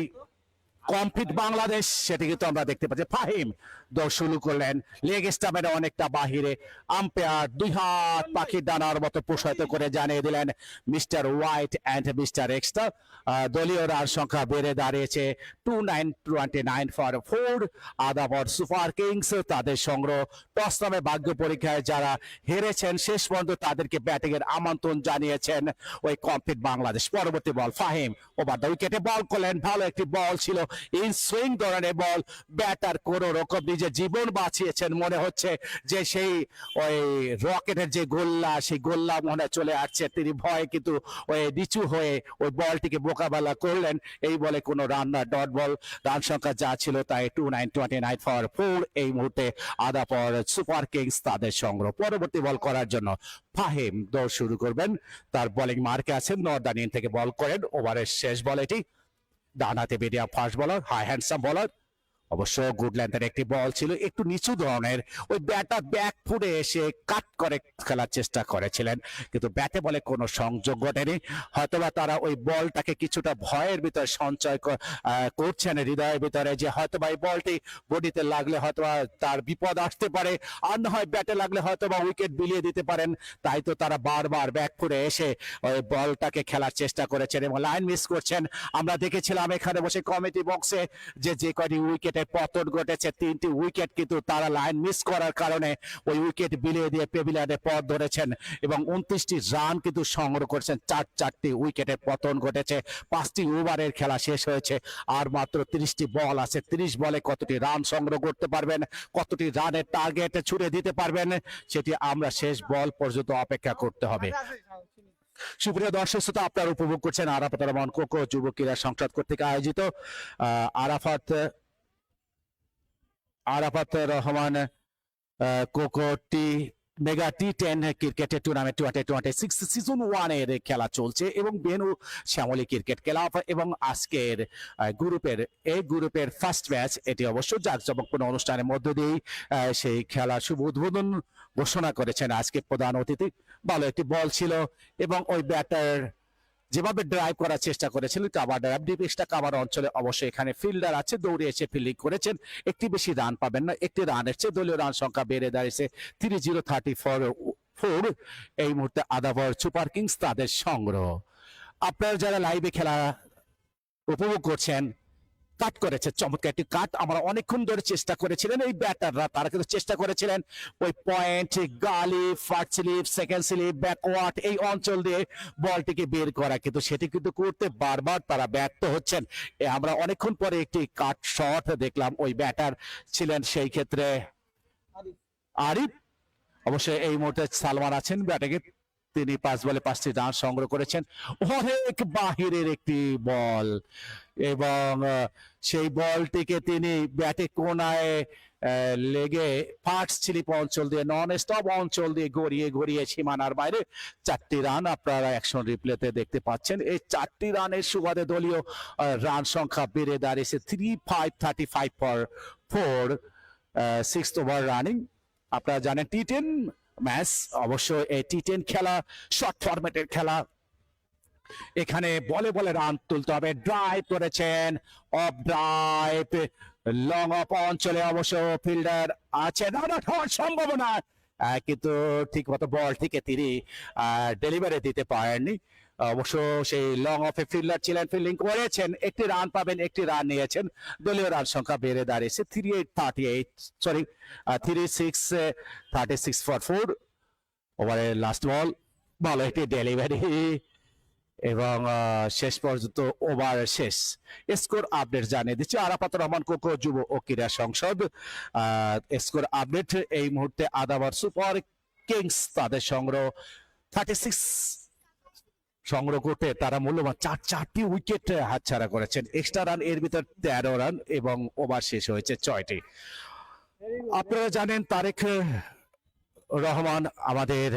কমফিট বাংলাদেশ, সেটি কিন্তু আমরা দেখতে পাচ্ছি। ফাহিম দৌড় শুরু করলেন, লেগ স্টাম্পের অনেকটা বাহিরে, আম্পায়ার দুই হাত পাখির ডানার মতো প্রসারিত করে জানিয়ে দিলেন mister white and mister extra. দলীয় রান সংখ্যা বেড়ে দাঁড়িয়েছে 29 ফর 4। আদাবর সুপার কিংস তাদের সংগ্রহ টস নামে ভাগ্য পরীক্ষায় যারা হেরেছেন শেষ পর্যন্ত তাদেরকে ব্যাটিং এর আমন্ত্রণ জানিয়েছেন ওই কমফিট বাংলাদেশ। পরবর্তী বল ফাহিম ওভার দ্য উইকেটে বল করলেন, ভালো একটি বল ছিল, ইন সুইং ধরনের বল। ব্যাটার কোন রকম নিজের জীবন বাঁচিয়েছেন, মনে হচ্ছে যে সেই ওই রকেটের যে গোল্লা সেই গোল্লা মনে চলে আসছে, তিনি ভয়ে কিন্তু ওই নিচু হয়ে ওই বলটিকে মোকাবেলা করলেন। এই বলে কোনো রান না, ডট বল। রান সংখ্যা যা ছিল তাই 29 ফর 4। এই মুহূর্তে আদাবর সুপার কিংস তাদের সংগ্রহ। পরবর্তী বল করার জন্য ফাহিম দৌড় শুরু করবেন, তার বোলিং মার্কে আছেন, নর্দার্ন ইন থেকে বল করেন। ওভারের শেষ বল এটি, ডান হাতে medium fast bowler, high handsome bowler. অবশ্য গুড লেন্থের একটি বল ছিল, একটু নিচু ধরনের, ওই ব্যাটার ব্যাক ফুটে এসে কাট করে খেলার চেষ্টা করেছিলেন কিন্তু ব্যাটে বলে কোনো সংযোগ ঘটেনি। হয়তোবা তারা ওই বলটাকে কিছুটা ভয়ের ভিতরে সঞ্চয় করছেন হৃদয়ের ভিতরে যে হয়তোবা এই বলটি বডিতে লাগলে হয়তোবা তার বিপদ আসতে পারে, আর না হয় ব্যাটে লাগলে হয়তোবা উইকেট বিলিয়ে দিতে পারেন। তাই তো তারা বারবার ব্যাক ফুটে এসে ওই বলটাকে খেলার চেষ্টা করেছেন এবং লাইন মিস করছেন। আমরা দেখেছিলাম এখানে বসে কমিটি বক্সে যে কয়টি উইকেট পতন ঘটেছে, 3টি উইকেট কিন্তু তারা লাইন মিস করার কারণে ওই উইকেট বিলিয়ে দিয়ে পেভিলিয়নে পথ ধরেছেন এবং 29টি রান কিন্তু সংগ্রহ করেছেন। 4টি উইকেটের পতন ঘটেছে। 5টি ওভারের খেলা শেষ হয়েছে, আর মাত্র 30টি বল আছে। 30 বলে কতটি রান সংগ্রহ করতে পারবেন, কতটি রানের টার্গেট ছুড়ে দিতে পারবেন সেটি আমরা শেষ বল পর্যন্ত অপেক্ষা করতে হবে। সুপ্রিয় দর্শক শ্রোতা, আপনারা উপভোগ করছেন আরাফাত রহমান কোকো যুব ক্রীড়া সংসদ কর্তৃক আয়োজিত আরাফাত রহমান কোকো মেগা টি10 ক্রিকেটের টুর্নামেন্ট 2026 সিজন 1 এর খেলা চলছে এবং বেনু শ্যামলী ক্রিকেট ক্লাব এবং আজকের গ্রুপের ফার্স্ট ম্যাচ, এটি অবশ্য জাঁকজমকপূর্ণ অনুষ্ঠানের মধ্য দিয়ে সেই খেলা শুভ উদ্বোধন ঘোষণা করেছেন আজকে প্রধান অতিথি। ভালো একটি বল ছিল এবং ওই ব্যাটার যেভাবে ড্রাইভ করার চেষ্টা করেছিলেন কাভার ড্রাইভ ডিপেক্সটা কাভার অঞ্চলে, অবশ্যই এখানে ফিল্ডার আছে, দৌড়ে এসে ফিল্ডিং করেছেন। একটি বেশি রান পাবেন না, একটি রানের চেয়ে দলীয় রান সংখ্যা বেড়ে দাঁড়িয়েছে 30-34। এই মুহূর্তে আদাবর সুপার কিংস তাদের সংগ্রহ। আপনারা যারা লাইভে খেলা উপভোগ করছেন, কাট করেছে চমৎকার একটি কাট। আমরা অনেকক্ষণ ধরে চেষ্টা করেছিলেন এই ব্যাটাররা, তারা কিন্তু চেষ্টা করেছিলেন ওই point, gully, first slip, second slip, backward এই অঞ্চল দিয়ে বলটিকে বের করা, কিন্তু সেটি কিন্তু করতে বারবার তারা ব্যর্থ হচ্ছেন। আমরা অনেকক্ষণ পরে একটি কাট শট দেখলাম, ওই ব্যাটার ছিলেন সেই ক্ষেত্রে আরিফ। অবশ্যই এই মুহূর্তে সালমান আছেন ব্যাটিংয়ে, তিনি 5 বলে 5টি রান সংগ্রহ করেছেন। অনেক বাহিরের একটি বল এবং সেই বলটিকে তিনি ব্যাটে কোনায় লেগে ফার্স্ট স্লিপ অঞ্চল দিয়ে, নন স্টপ অঞ্চল দিয়ে গড়িয়ে সীমানার বাইরে 4টি রান আপনারা অ্যাকশন রিপ্লেতে দেখতে পাচ্ছেন। এই 4টি রানের সুবাদে দলীয় রান সংখ্যা বেড়ে দাঁড়িয়েছে 35 ফর 4 6th ওভার রানিং। আপনারা জানেন টি10 ম্যাচ, অবশ্য এই টি10 খেলা শর্ট ফরম্যাটের খেলা, এখানে বলে রান তুলতে হবে। ড্রাইভ করেছেন, অফ ড্রাইভ, লং অফ অঞ্চলে অবশ্য ফিল্ডার আছে, রান আউট হওয়ার সম্ভাবনা, কিন্তু ঠিক মতো বলটিকে তিনি ডেলিভারি দিতে পারেননি। অবশ্য সেই লং অফে ফিল্ডার ছিলেন, ফিল্ডিং করেছেন, একটি রান পাবেন, একটি রান নিয়েছেন। দলীয় রান সংখ্যা বেড়ে দাঁড়িয়েছে 36 ফর 4 ওভারের লাস্ট বল। ভালো একটি ডেলিভারি এবং শেষ পর্যন্ত ওভার শেষ। স্কোর আপডেট জানিয়ে দিচ্ছি আরাফাত রহমান কোকো যুব ও ক্রীড়া সংসদ। স্কোর আপডেট এই মুহূর্তে আদাবর সুপার কিংস তাদের সংগ্রহ 36 সংগ্রহ করতে তারা মূল্যবান 4টি উইকেট হাতছাড়া করেছেন। এক্সট্রা রান এর ভিতর 13 রান এবং ওভার শেষ হয়েছে 6টি। আপনারা জানেন তারেক রহমান আমাদের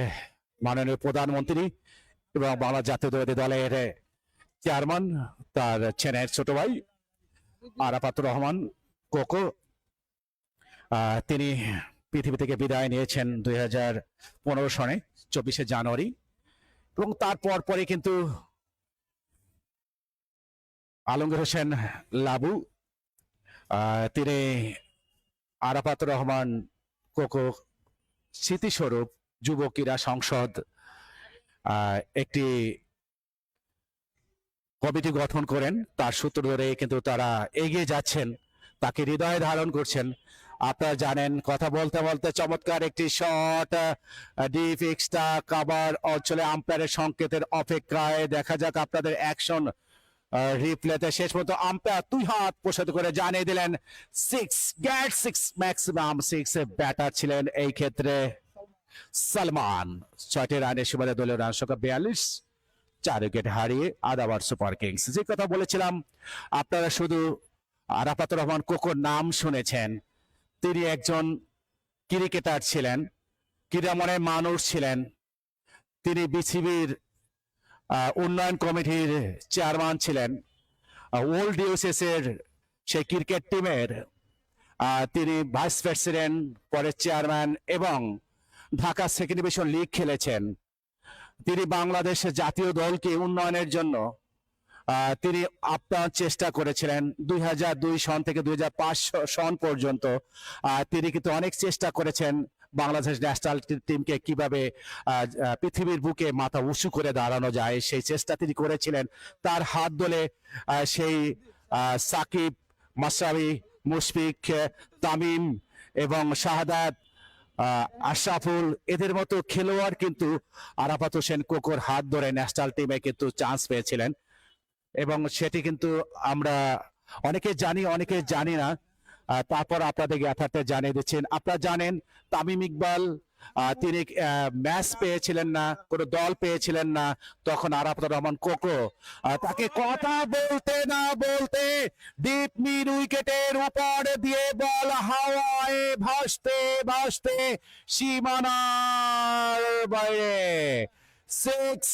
মাননীয় প্রধানমন্ত্রী এবং বাংলা জাতীয়তাবাদী দলের চেয়ারম্যান, তার ছেলের ছোট ভাই আরাফাত রহমান কোকো, তিনি পৃথিবী থেকে বিদায় নিয়েছেন 2015 সনে 24শে জানুয়ারি এবং তারপর পরে কিন্তু আলমগীর হোসেন লাবু তিনি আরাফাত রহমান কোকো স্মৃতিস্বরূপ যুব ক্রীড়া সংসদ একটি কমিটি গঠন করেন। তার সূত্র ধরে কিন্তু তারা এগিয়ে যাচ্ছেন, তাকে হৃদয়ে ধারণ করছেন। আপনারা জানেন কথা বলতে বলতে চমৎকার একটি শট, ডিপ এক্সট্রা কাভার অঞ্চলে আম্পায়ারের সংকেতের অপেক্ষায়। দেখা যাক আপনাদের অ্যাকশন রিপ্লেতে। শেষ পর্যন্ত আম্পায়ার 2 হাত প্রসারিত করে জানিয়ে দিলেন 6 ম্যাক্সিমাম 6 ব্যাটার ছিলেন এই ক্ষেত্রে সালমান। 6টি রানের সুবাদে দলীয় রান সংখ্যা 42, 4 উইকেট হারিয়ে আদাবর সুপার কিংস। যে কথা বলেছিলাম, আপনারা শুধু আরাফাত রহমান কোকোর নাম শুনেছেন, তিনি একজন ক্রিকেটার ছিলেন, ক্রীড়া মনের মানুষ ছিলেন। তিনি বিসিবির উন্নয়ন কমিটির চেয়ারম্যান ছিলেন, ওল্ড ইউএসএস এর সেই ক্রিকেট টিমের তিনি ভাইস প্রেসিডেন্ট, পরে চেয়ারম্যান এবং ঢাকা সেকেন্ড ডিভিশন লিগ খেলেছেন। তিনি বাংলাদেশের জাতীয় দলকে উন্নয়নের জন্য তিনি আপ্রাণ চেষ্টা করেছিলেন। 2002 সন থেকে 2005 সন পর্যন্ত তিনি কিন্তু অনেক চেষ্টা করেছেন বাংলাদেশ ন্যাশনাল টিমকে কিভাবে পৃথিবীর বুকে মাথা উঁচু করে দাঁড়ানো যায়, সেই চেষ্টা তিনি করেছিলেন। তার হাত ধরে সেই সাকিব, মাশরাফি, মুশফিক, তামিম এবং শাহাদাত, আশরাফুল, এদের মতো খেলোয়াড় কিন্তু আরাফাত হোসেন কোকোর হাত ধরে ন্যাশনাল টিমে কিন্তু চান্স পেয়েছিলেন এবং সেটি কিন্তু আমরা অনেকে জানি, অনেকে জানি না। তারপর আপনাদের জ্ঞাতার্থে জানিয়ে দিচ্ছেন, আপনারা জানেন তামিম ইকবাল তিনি ম্যাচ পেয়েছিলেন না, কোনো দল পেয়েছিলেন না, তখন আরাফাত রহমান কোকো তাকে কথা বলতে না বলতে ডিপ মিড উইকেটের উপর দিয়ে বল হাওয়ায় ভাসতে ভাসতে সীমানার বাইরে 6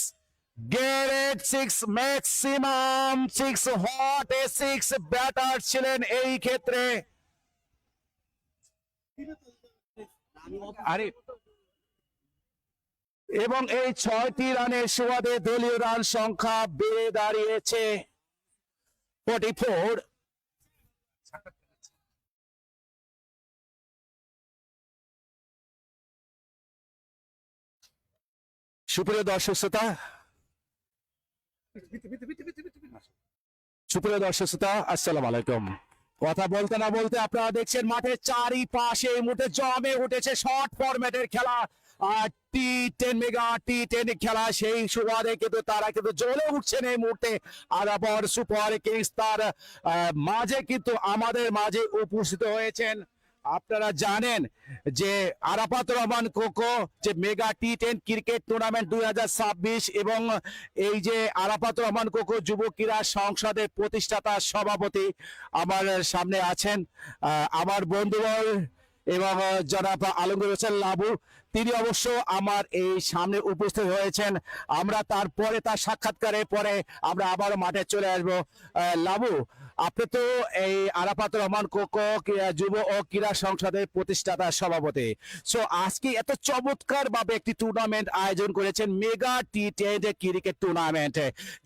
গ্রেড 6 ম্যাক্সিমাম 6 হট 6 ব্যাটার ছিলেন এই ক্ষেত্রে। আরে এবং এই 6টি রানের সুবাদে দলীয় রান সংখ্যা বেড়ে দাঁড়িয়েছে 44। সুপ্রিয় দর্শক শ্রোতা, আসসালামু আলাইকুম। কথা বলতে না বলতে আপনারা দেখছেন মাঠের চারিপাশে এই মুহূর্তে জমে উঠেছে শর্ট ফরম্যাটের খেলা, আর টি10 মেগা টি10 খেলা। সেই সুবাদে কিন্তু তারা কিন্তু জ্বলে উঠছেন এই মুহূর্তে। আর আবার সুপার কিংস তার মাঝে কিন্তু আমাদের মাঝে উপস্থিত হয়েছেন। আপনারা জানেন যে আরাফাত রহমান কোকো যে মেগা টি10 ক্রিকেট টুর্নামেন্ট 2026 এবং এই যে আরাফাত রহমান কোকো যুব ক্রীড়া সংসদের প্রতিষ্ঠাতা সভাপতি আমার সামনে আছেন, আমার বন্ধুবর এবং জনাব আলমগীর হোসেন লাবু, তিনি অবশ্য আমার এই সামনে উপস্থিত হয়েছেন। আমরা তারপরে তার সাক্ষাৎকারের পরে আমরা আবার মাঠে চলে আসবো। লাবু, আপনি তো এই আরাফাত রহমান কোকো যুব ও ক্রীড়া সংসদের প্রতিষ্ঠাতা সভাপতি, সো আজকে এত চমৎকার ভাবে একটি টুর্নামেন্ট আয়োজন করেছেন, মেগা টি10 ক্রিকেট টুর্নামেন্ট,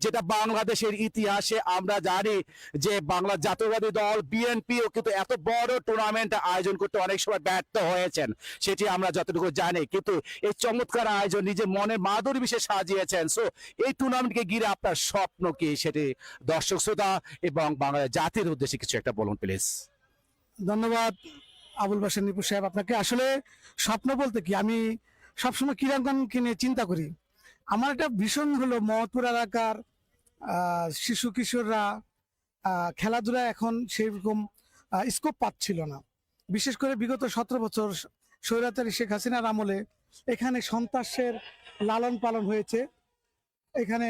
যেটা বাংলাদেশের ইতিহাসে আমরা জানি যে বাংলা জাতীয়বাদী দল বিএনপিও কিন্তু এত বড় টুর্নামেন্ট আয়োজন করতে অনেক সময় ব্যর্থ হয়েছেন, সেটি আমরা যতটুকু জানি। কিন্তু এই চমৎকার আয়োজন নিজের মনের মাধুরী বিষয়ে সাজিয়েছেন। সো এই টুর্নামেন্টকে ঘিরে আপনার স্বপ্ন কি, সেটি দর্শক শ্রোতা এবং বাংলা জাতির উদ্দেশ্যে কিছু একটা বলুন প্লিজ। ধন্যবাদ আবুল বাশার নিপু সাহেব আপনাকে। আসলে স্বপ্ন বলতে কি, আমি সবসময় ক্রীড়াঙ্গনকে নিয়ে চিন্তা করি। আমার একটা ভীষণ হলো মোহাম্মদপুর এলাকার শিশু কিশোররা খেলাধুলা এখন সেরকম স্কোপ পাচ্ছিল না। বিশেষ করে বিগত 17 বছর স্বৈরাচারী শেখ হাসিনার আমলে এখানে সন্ত্রাসের লালন পালন হয়েছে, এখানে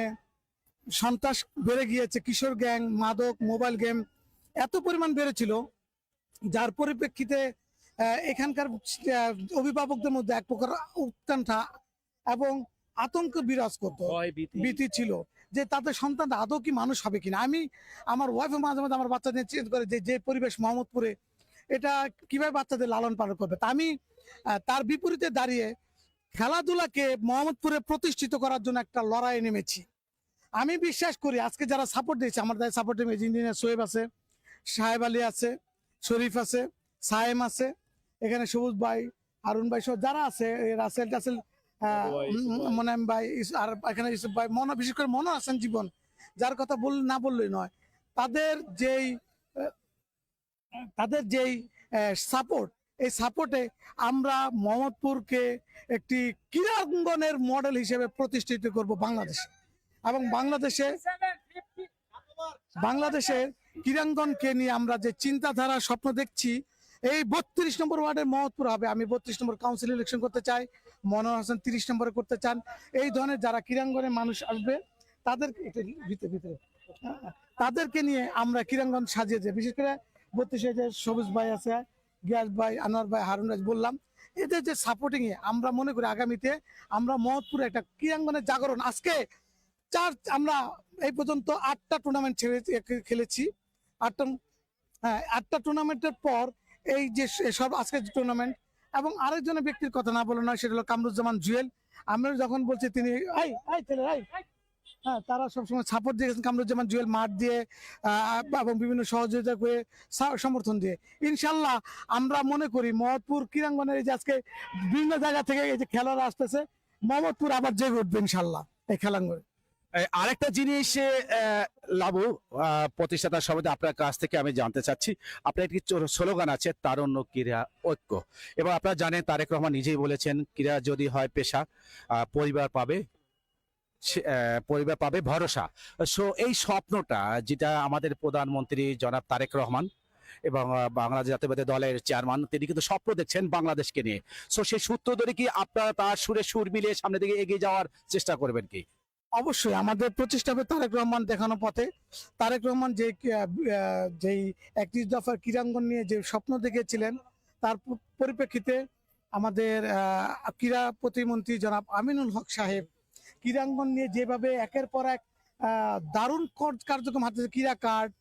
সন্ত্রাস বেড়ে গিয়েছে, কিশোর গ্যাং, মাদক, মোবাইল গেম এত পরিমাণ বেড়েছিল, যার পরিপ্রেক্ষিতে এখানকার অভিভাবকদের মধ্যে এক প্রকার উৎকণ্ঠা এবং আতঙ্ক বিরাজ করতো, ভীতি ছিল যে তাদের সন্তান আদৌ কি মানুষ হবে কিনা। আমি আমার ওয়াইফে মাঝে মাঝে আমার বাচ্চাদের চিন্তা করে যে পরিবেশ মোহাম্মদপুরে, এটা কিভাবে বাচ্চাদের লালন পালন করবে। তা আমি তার বিপরীতে দাঁড়িয়ে খেলাধুলাকে মোহাম্মদপুরে প্রতিষ্ঠিত করার জন্য একটা লড়াই নেমেছি। আমি বিশ্বাস করি আজকে যারা সাপোর্ট দিয়েছে, আমার দায় সাপোর্ট দিয়েছে, ইঞ্জিনিয়ার সোহেব আছে, সাহেব আলী আছে, শরীফ আছে, সায়েম আছে, এখানে সবুজ ভাই, হারুন ভাই সহ যারা আছে, রাসেল টাসেল, মোনায়েম ভাই, আর এখানে ইউসুফ ভাই, বিশেষ করে মনো আছেন জীবন, যার কথা না বললেই নয়। তাদের যেই সাপোর্ট, এই সাপোর্টে আমরা মোহাম্মদপুরকে একটি ক্রীড়াঙ্গনের মডেল হিসেবে প্রতিষ্ঠিত করব বাংলাদেশে, এবং বাংলাদেশের ক্রীড়াঙ্গনকে নিয়ে আমরা যে চিন্তাধারা স্বপ্ন দেখছি, এই 32 নম্বর ওয়ার্ডের মোহাম্মদপুর হবে। আমি 32 নম্বর কাউন্সিল ইলেকশন করতে চাই, মনোহর হাসান 30 নম্বরে করতে চান। এই ধরনের যারা ক্রীড়াঙ্গনের মানুষ আসবে তাদেরকে নিয়ে আমরা ক্রীড়াঙ্গন সাজিয়েছি। বিশেষ করে 32 সবুজ ভাই আছে, গিয়াস ভাই, আনোয়ার ভাই, হারুন রাজ বললাম, এদের যে সাপোর্টিং এ আমরা মনে করি আগামীতে আমরা মোহাম্মদপুরে একটা ক্রীড়াঙ্গনের জাগরণ। আজকে আমরা এই পর্যন্ত 8টা টুর্নামেন্ট খেলেছি, 8টা টুর্নামেন্টের পর এই যে সব আজকে টুর্নামেন্ট, এবং আরেকজনের ব্যক্তির কথা না বলে নয়, সেটা হলো কামরুজ্জামান জুয়েল। আমরা যখন বলছি তিনি তারা সবসময় সাপোর্ট দিয়েছেন, কামরুজ্জামান জুয়েল মাঠ দিয়ে এবং বিভিন্ন সহযোগিতা করে সমর্থন দিয়ে। ইনশাল্লাহ আমরা মনে করি মোহাম্মদপুর ক্রীড়াঙ্গনের এই যে আজকে বিভিন্ন জায়গা থেকে এই যে খেলারা আসতেছে, মোহাম্মদপুর আবার জেগে উঠবে ইনশাল্লাহ এই খেলাঙ্গনে। আরেকটা জিনিস লাবু, প্রতিষ্ঠাতা সমিতি আপনার কাছ থেকে আমি জানতে চাচ্ছি, আপনার একটি স্লোগান আছে তারুণ্য ক্রীড়া ঐক্য, এবং আপনারা জানেন তারেক রহমান নিজেই বলেছেন ক্রীড়া যদি হয় পেশা, পরিবার পাবে ভরসা। সো এই স্বপ্নটা যেটা আমাদের প্রধানমন্ত্রী জনাব তারেক রহমান এবং বাংলাদেশ জাতীয়তাবাদী দলের চেয়ারম্যান, তিনি কিন্তু স্বপ্ন দেখছেন বাংলাদেশকে নিয়ে। সো সেই সূত্র ধরে কি আপনারা তার সুরে সুর মিলিয়ে সামনের দিকে এগিয়ে যাওয়ার চেষ্টা করবেন কি? অবশ্যই আমাদের প্রচেষ্টা হবে তারেক রহমান দেখানো পথে। তারেক রহমান যেই 31 দফার ক্রীড়াঙ্গন নিয়ে যে স্বপ্ন দেখেছিলেন, তার পরিপ্রেক্ষিতে আমাদের ক্রীড়া প্রতিমন্ত্রী জনাব আমিনুল হক সাহেব ক্রীড়াঙ্গন নিয়ে যেভাবে একের পর এক দারুণ কার্যক্রম হাতে, ক্রীড়া কার্ড,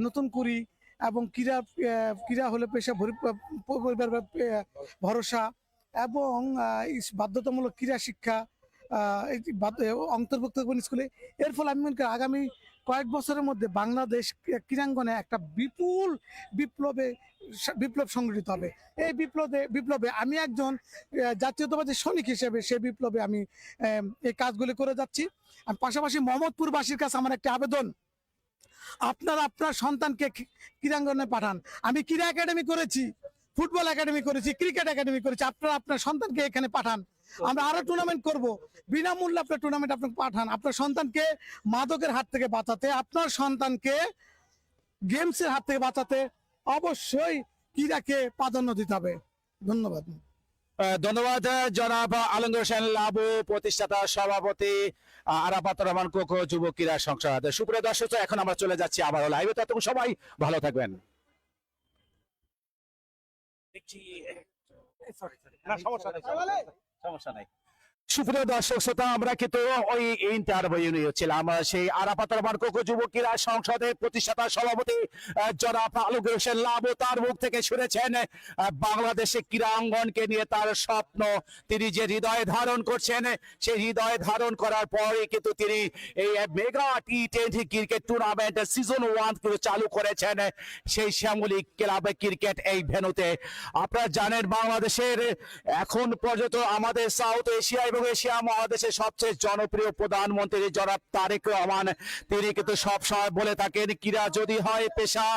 নতুন কুড়ি এবং ক্রীড়া হলে পেশা পরিবার ভরসা এবং বাধ্যতামূলক ক্রীড়া শিক্ষা অন্তর্ভুক্ত করবেন স্কুলে। এর ফলে আমি মনে করি আগামী কয়েক বছরের মধ্যে বাংলাদেশ ক্রীড়াঙ্গনে একটা বিপ্লব সংগঠিত হবে। এই বিপ্লবে আমি একজন জাতীয়তাবাদী সৈনিক হিসেবে সেই বিপ্লবে আমি এই কাজগুলি করে যাচ্ছি। আর পাশাপাশি মোহাম্মদপুরবাসীর কাছে আমার একটা আবেদন, আপনারা আপনার সন্তানকে ক্রীড়াঙ্গনে পাঠান। আমি ক্রীড়া একাডেমি করেছি, ফুটবল একাডেমি করেছি, ক্রিকেট একাডেমি করেছি, আপনারা আপনার সন্তানকে এখানে পাঠান। আমরা আরো টুর্নামেন্ট করব, বিনামূল্যে আপনার টুর্নামেন্ট আপনাকে পাঠান। আপনার সন্তানকে মাদকের হাত থেকে বাঁচাতে, আপনার সন্তানকে গেমসের হাত থেকে বাঁচাতে অবশ্যই ক্রীড়াকে প্রাধান্য দিতে হবে। ধন্যবাদ। ধন্যবাদ জনাব আলমগীর হোসেন লাবু, প্রতিষ্ঠাতা সভাপতি আরাফাত রহমান কোকো যুব ক্রীড়া সংসদ। সুপ্রিয় দর্শক, এখন আমরা চলে যাচ্ছি আবারও লাইভে, ততক্ষণ সবাই ভালো থাকবেন। সমস্যা নাই। সুপ্রিয় দর্শক শ্রোতা, আমরা কিন্তু ওই ইন্টারভিউ নিয়েছিলাম সেই আরাফাত রহমান কোকো যুব ক্রীড়া সংসদের প্রতিষ্ঠাতা সভাপতি জনাব আলমগীর হোসেন লাবু। তার মুখ থেকে শুনেছেন বাংলাদেশে ক্রীড়াঙ্গনকে নিয়ে তার স্বপ্ন, তিনি যে হৃদয়ে ধারণ করছেন, সেই হৃদয়ে ধারণ করার পরে কিন্তু তিনি এই mega T20 cricket tournament season 1 কিন্তু চালু করেছেন সেই শ্যামলী ক্লাবে ক্রিকেট এই ভেন্যুতে। আপনারা জানেন বাংলাদেশের এখন পর্যন্ত আমাদের সাউথ এশিয়া এবং এশিয়া মহাদেশের সবচেয়ে জনপ্রিয় প্রধানমন্ত্রী জনাব তারেক রহমান, তিনি কিন্তু সবসময় বলে থাকেন ক্রীড়া যদি হয় পেশা,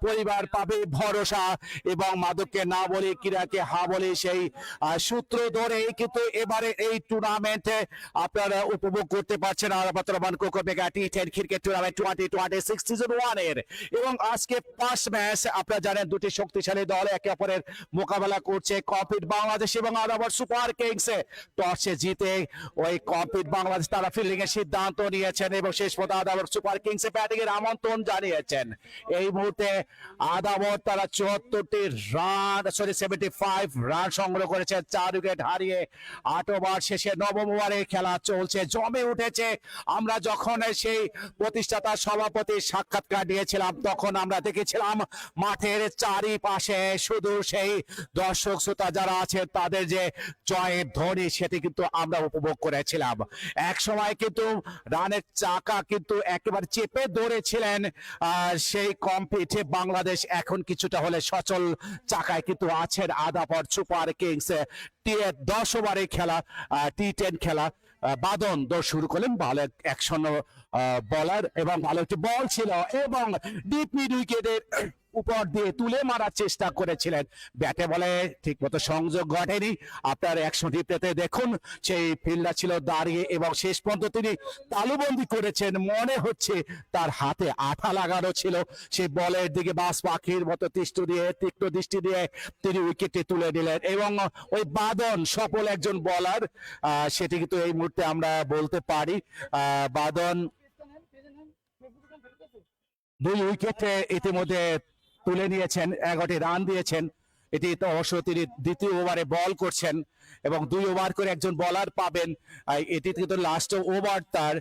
পরিবার পাবে ভরসা, এবং মাদককে না বলে ক্রীড়াকে হা বলে। সেই সূত্র ধরে কিন্তু এবারে এই টুর্নামেন্টে আপনারা উপভোগ করতে পারছেন Arafat Rahman Koko mega T10 cricket tournament 2026 season 1 এর। এবং আজকে ফার্স্ট ম্যাচ, আপনারা জানেন দুটি শক্তিশালী দল একে অপরের মোকাবেলা করছে, কমপ্লিট বাংলাদেশ এবং আদাবর সুপার কিংস। টসে জিতে ওই কমপ্লিট বাংলাদেশ তারা ফিল্ডিং এর সিদ্ধান্ত নিয়েছেন এবং শেষ পর্যন্ত আদাবর সুপার কিংসে ব্যাটিং এর আমন্ত্রণ জানিয়েছেন। এই মুহূর্তে আদাবর তারা 75 রান সংগ্রহ করেছে, 4 উইকেট হারিয়ে 8 ওভার শেষে 9ম ওভারে খেলা চলছে, জমে উঠেছে। আমরা যখন সেই প্রতিষ্ঠাতা সভাপতির সাক্ষাৎকার দিয়েছিলাম তখন আমরা দেখেছিলাম মাঠের চারিপাশে শুধু সেই দর্শক শ্রোতা যারা আছে তাদের যে জয়ের ধ্বনি, সেটি কিন্তু আমরা উপভোগ করেছিলাম। এক সময় কিন্তু রানের চাকা কিন্তু একেবারে চেপে ধরেছিলেন সেই কমপ্লিটে বাংলাদেশ। এখন কিছুটা হলে সচল চাকায় কিন্তু আছেন আদাবর সুপার কিংস। 10 ওভারে খেলা T10 খেলা। বাদন দৌড় শুরু করলেন, ভালো অ্যাকশন বলার এবং ভালো একটি বল ছিল এবং ডিপ মিড উইকেটের উপর দিয়ে তুলে মারার চেষ্টা করেছিলেন, ব্যাটে বলে ঠিক মতো সংযোগ ঘটেনি। আপনার 100 রিপ্লেতে দেখুন সেই ফিল্ডার ছিল দাঁড়িয়ে এবং শেষ পর্যন্ত তিনি তালুবন্দি করেছেন, মনে হচ্ছে তার হাতে আঠা লাগানো ছিল। সেই বলের দিকে বাস পাখির মতো তীক্ষ্ণ দৃষ্টি দিয়ে তিনি উইকেটে তুলে নিলেন এবং ওই বাদন সফল একজন বলার, সেটি কিন্তু এই মুহূর্তে আমরা বলতে পারি। বাদন 2 উইকেটে ইতিমধ্যে তুলে নিয়েছেন, 11টি রান দিয়েছেন। এটি তো অবশ্য তিনি দ্বিতীয় ওভারে বল করছেন এবং 2 ওভার করে একজন বলার পাবেন, এটি কিন্তু লাস্ট ওভার তার।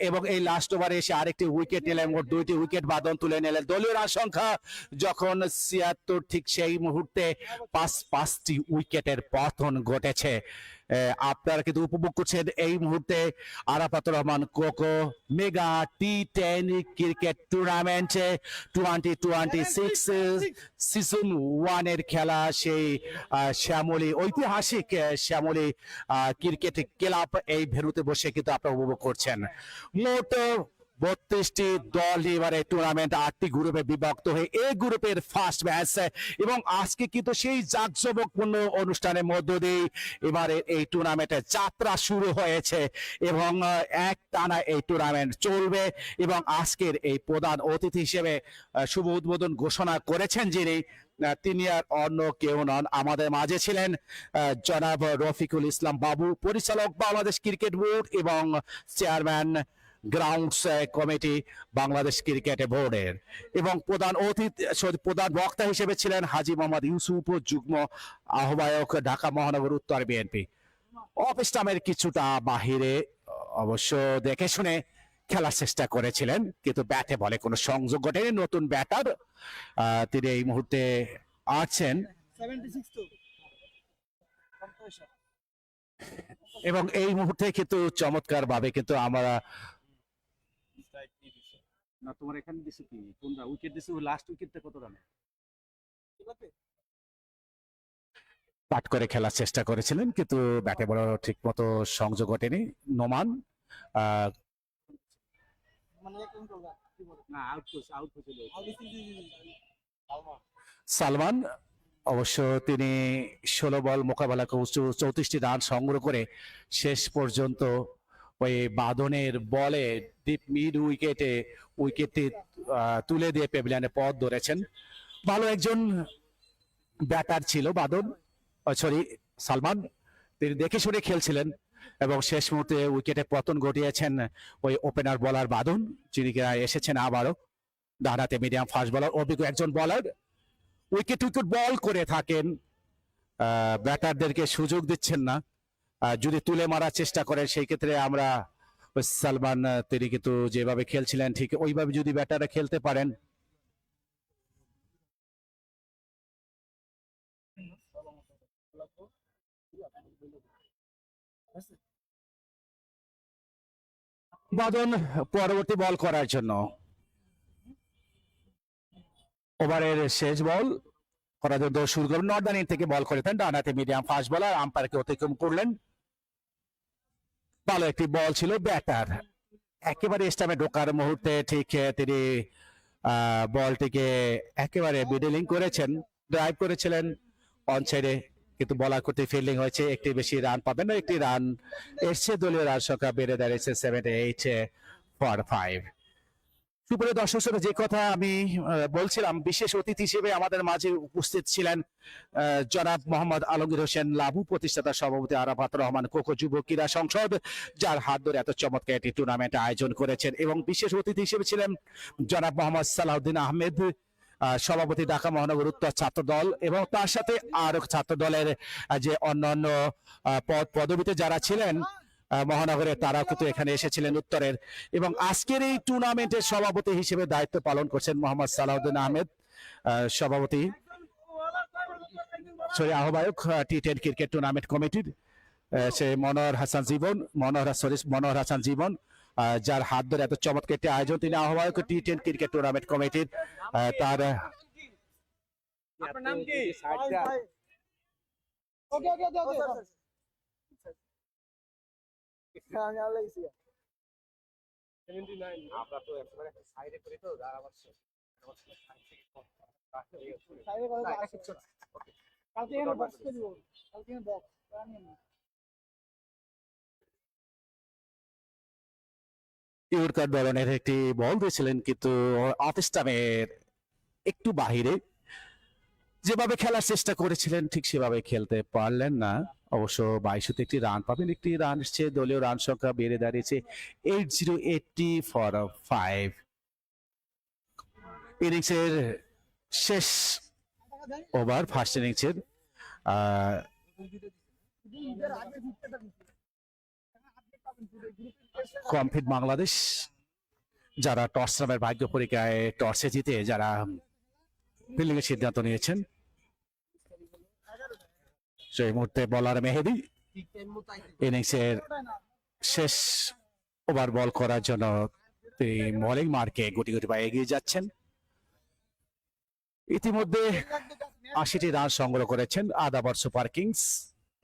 এবং এই লাস্ট ওভারে এসে আরেকটি উইকেট নিলেন, মোট 2টি উইকেট বাদন তুলে নিলেন। দলীয় রান সংখ্যা যখন 76, ঠিক সেই মুহূর্তে 5টি উইকেটের পতন ঘটেছে। আপনারা কিন্তু উপভোগ করছেন এই মুহূর্তে Arafat Rahman Koko mega T10 cricket টুর্নামেন্টে 2026 সিজন 1 এর খেলা। সেই শ্যামলী ঐতিহাসিক শ্যামলী ক্রিকেট ক্লাব এই ভেন্যুতে বসে কিন্তু আপনারা উপভোগ করছেন। মোট 32টি দল এবারে টুর্নামেন্ট 8টি গ্রুপে বিভক্ত হয়ে এই গ্রুপের ফার্স্ট ম্যাচ, এবং আজকে কিন্তু সেই জাঁকজমকপূর্ণ অনুষ্ঠানের মধ্য দিয়ে এবারে এই টুর্নামেন্টের যাত্রা শুরু হয়েছে এবং এক টানা এই টুর্নামেন্ট চলবে। এবং আজকের এই প্রধান অতিথি হিসেবে শুভ উদ্বোধন ঘোষণা করেছেন যিনি, তিনি আর অন্য কেউ নন, আমাদের মাঝে ছিলেন জনাব রফিকুল ইসলাম বাবু, পরিচালক বাংলাদেশ ক্রিকেট বোর্ড এবং chairman grounds committee Bangladesh cricket বোর্ডের। এবং প্রধান বক্তা হিসেবে ছিলেন হাজী মোহাম্মদ ইউসুফ, যুগ্ম আহ্বায়ক ঢাকা মহানগর উত্তর বিএনপি। অফ স্টাম্পের কিছুটা বাহিরে অবশ্য দেখে শুনে খেলার চেষ্টা করেছিলেন, কিন্তু ব্যাটে বলে কোনো সংযোগ ঘটেনি। নতুন ব্যাটার তিনি এই মুহূর্তে আছেন এবং এই মুহূর্তে কিন্তু চমৎকার ভাবে কিন্তু আমরা তোমার এখানে দিছো কি কোনটা উইকেট দিছো, লাস্ট উইকেটটা কত রানে পাট করে খেলার চেষ্টা করেছিলেন, কিন্তু ব্যাটে বড় ঠিক মতো সংযোগ ঘটেনি। নোমান সালমান অবশ্য তিনি 16 বল মোকাবেলা করে 34টি রান সংগ্রহ করে শেষ পর্যন্ত ওই বাঁধনের বলে ডিপ মিড উইকেটটি তুলে দিয়ে পেভিলিয়নে পথ ধরেছেন। ভালো একজন ব্যাটার ছিল সালমান, তিনি দেখে শুনে খেলছিলেন এবং শেষ মুহূর্তে উইকেটে পতন ঘটিয়েছেন ওই ওপেনার বলার বাঁধন, যিনি এসেছেন আবারও ডানহাতে মিডিয়াম ফাস্ট বলার, অভিজ্ঞ একজন বলার। উইকেট বল করে থাকেন, ব্যাটারদেরকে সুযোগ দিচ্ছেন না, যদি তুলে মারার চেষ্টা করেন সেই ক্ষেত্রে আমরা সালমান তিনি কিন্তু যেভাবে খেলছিলেন ঠিক ওইভাবে যদি ব্যাটাররা খেলতে পারেন বাদন পরবর্তী বল করার জন্য। ওভারের শেষ বল করার জন্য শুরু করবেন, নর্দার্ন এন্ড থেকে বল করেছেন ডানহাতে মিডিয়াম ফাস্ট বলার, আম্পায়ারকে অতিক্রম করলেন। ভালো একটি বল ছিল, ব্যাটার একেবারে স্টাম্পে ঢোকার মুহূর্তে ঠিক তিনি বলটিকে একেবারে মিডলিং করেছেন, ড্রাইভ করেছিলেন অন সাইডে, কিন্তু বলার করতে ফিল্ডিং হয়েছে। একটি বেশি রান পাবেন না, একটি রান এসছে, দলীয় রান সংখ্যা বেড়ে দাঁড়িয়েছে 78 for 5। সুপ্রিয় দর্শক শ্রোতা, যে কথা আমি বলছিলাম, বিশেষ অতিথি হিসেবে আমাদের মাঝে উপস্থিত ছিলেন জনাব মোহাম্মদ আলমগীর হোসেন লাবু, প্রতিষ্ঠাতা সভাপতি আরাফাত রহমান কোকো যুব ক্রীড়া সংসদ, যার হাত ধরে এত চমৎকার একটি টুর্নামেন্ট আয়োজন করেছেন। এবং বিশেষ অতিথি হিসেবে ছিলেন জনাব মোহাম্মদ সালাউদ্দিন আহমেদ, সভাপতি ঢাকা মহানগর উত্তর ছাত্র দল, এবং তার সাথে আরো ছাত্র দলের যে অন্যান্য পদবিতে যারা ছিলেন মহানগরে, তারা কিন্তু এখানে এসেছিলেন উত্তরের। এবং আজকের এই টুর্নামেন্টের সভাপতি হিসেবে দায়িত্ব পালন করছেন মোহাম্মদ সালাউদ্দিন আহমেদ, সভাপতি আহ্বায়ক T10 ক্রিকেট টুর্নামেন্ট কমিটির, সে মনোহর হাসান জীবন, যার হাত ধরে এত চমৎকার একটি আয়োজন, তিনি আহ্বায়ক T10 ক্রিকেট টুর্নামেন্ট কমিটির। তার নাম কি? আমরা তো একেবারে সাইডে করি তো, যারা আমার ইউরকার ধরনের একটি বল দিয়েছিলেন, কিন্তু অফ স্টাম্পের একটু বাহিরে। যেভাবে খেলার চেষ্টা করেছিলেন ঠিক সেভাবে খেলতে পারলেন না। অবশ্য 22 একটি রান পাবেন, একটি রান এসছে, দলীয় রান সংখ্যা বেড়ে দাঁড়িয়েছে 80 for 5। ইনিংসের শেষ ওভার, ফার্স্ট ইনিংসের কমফিট বাংলাদেশ, যারা টস নামের ভাগ্য পরীক্ষায় টসে জিতে যারা ফিল্ডিং এর সিদ্ধান্ত নিয়েছেন, সেই মুহূর্তে বলার মেহেদি ইনিংসের শেষ ওভার বল করার জন্য তিনি বোলিং মার্কে গুটি গুটি পায়ে এগিয়ে যাচ্ছেন। ইতিমধ্যে 80টি রান সংগ্রহ করেছেন আদাবর সুপার কিংস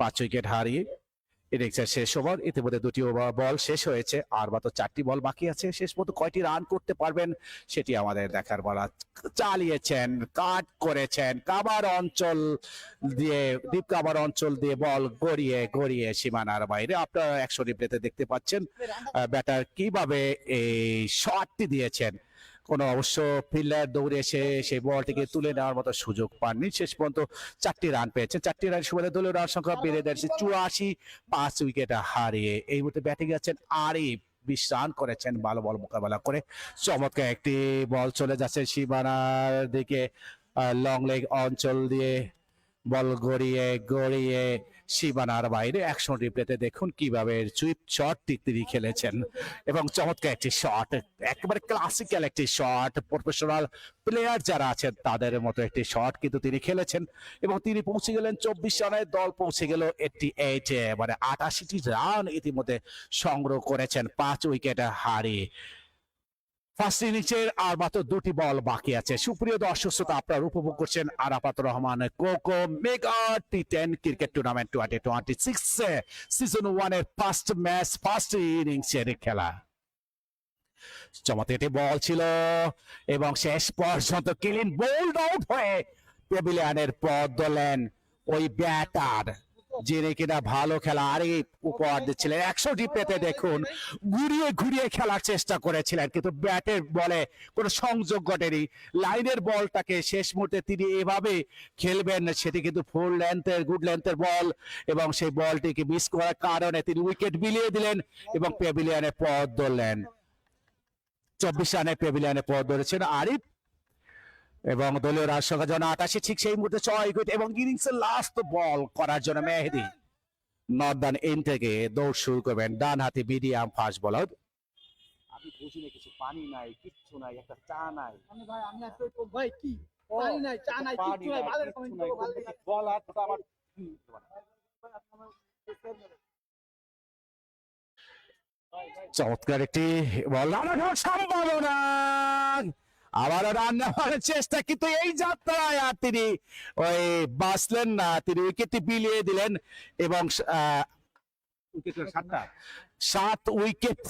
5 উইকেট হারিয়ে। ইনিংসের শেষ ওভার, ইতিমধ্যে 2টি বল শেষ হয়েছে, আর মাত্র 4টি বল বাকি আছে। শেষ পর্যন্ত কয়টি রান করতে পারবেন সেটি আমাদের দেখার বলা। চালিয়েছেন, কাট করেছেন, কাবার অঞ্চল দিয়ে, ডিপ কাবার অঞ্চল দিয়ে বল গড়িয়ে গড়িয়ে সীমানার বাইরে। আপনারা 100 রিপ্লেতে দেখতে পাচ্ছেন ব্যাটার কিভাবে এই শটটি দিয়েছেন। কোনো অবশ্য ফিল্ডার দৌড়ে এসে সেই বলটিকে তুলে নেওয়ার মতো সুযোগ পাননি। শেষ পর্যন্ত 4টি রান পেয়েছে। 4টি রান সুবাদে দলীয় রান সংখ্যা বেড়ে দিয়েছে 84, 5 উইকেট হারিয়ে। এই মুহূর্তে ব্যাটিং আছেন আরিফ, 20 রান করেছেন ভালো বল মোকাবেলা করে। চমৎকার একটি বল চলে যাচ্ছে সীমানার দিকে, লং লেগ অঞ্চল দিয়ে বল গড়িয়ে গড়িয়ে সীমানার বাইরে। 100 রিপ্লেতে দেখুন কিভাবে সুইপ শটটি তিনি খেলেছেন এবং চমৎকার একটি শট, একেবারে ক্লাসিক্যাল একটি শট। প্রফেশনাল প্লেয়ার যারা আছেন তাদের মতো একটি শট কিন্তু তিনি খেলেছেন এবং তিনি পৌঁছে গেলেন 24 রানে, দল পৌঁছে গেল 88, মানে 88টি রান ইতিমধ্যে সংগ্রহ করেছেন 5 উইকেট হারিয়ে। ফার্স্ট ইনিংসের আর মাত্র 2টি বল বাকি আছে। সুপ্রিয় দর্শক শ্রোতা, আপনারা উপভোগ করছেন Arafat Rahman Koko mega T ten cricket tournament 2026 season 1 এর ফার্স্ট ম্যাচ, ফার্স্ট ইনিংসের খেলা। চমৎকার একটি বল ছিল এবং শেষ পর্যন্ত ক্লিন বোল্ড আউট হয়ে প্যাভিলিয়নের পথ ধরলেন ওই ব্যাটার যিনি কিনা ভালো খেলা আরে উপহার দিচ্ছিলেন। 100 পেতে দেখুন ঘুরিয়ে ঘুরিয়ে খেলার চেষ্টা করেছিলেন কিন্তু ব্যাটের বলে কোনো সংযোগ ঘটেনি। লাইনের বলটাকে শেষ মুহূর্তে তিনি এভাবে খেলবেন, সেটি কিন্তু ফুল লেন্থের, গুড লেন্থের বল এবং সেই বলটিকে মিস করার কারণে তিনি উইকেট বিলিয়ে দিলেন এবং প্যাভিলিয়নে পথ ধরলেন। 24 রানে প্যাভিলিয়নে পথ ধরেছেন আরিফ এবং দলীয় রান সংখ্যা জন 88। ঠিক সেই মুহূর্তে 6 উইকেট এবং ইনিংসের লাস্ট বল করার জন্য মেহেদী নর্দার্ন এন্ড থেকে দৌড় শুরু করবেন ডান হাতি মিডিয়াম ফাস্ট বোলার। আমি বুঝি না কিছু, পানি নাই, কিচ্ছু নাই, একটা চা নাই। ভাই কি পানি নাই, চা নাই, কিচ্ছু নাই, ভালো কমেন্ট করো, ভালো বলার তো আমার চমৎকার একটি বল, রানাঘাট সম্ভাবনা, আবারও রান নেওয়ার চেষ্টা কিন্তু এই যাত্রায় আর তিনি ওই বাঁচলেন না, তিনি উইকেটটি বিলিয়ে দিলেন এবং 7 উইকেট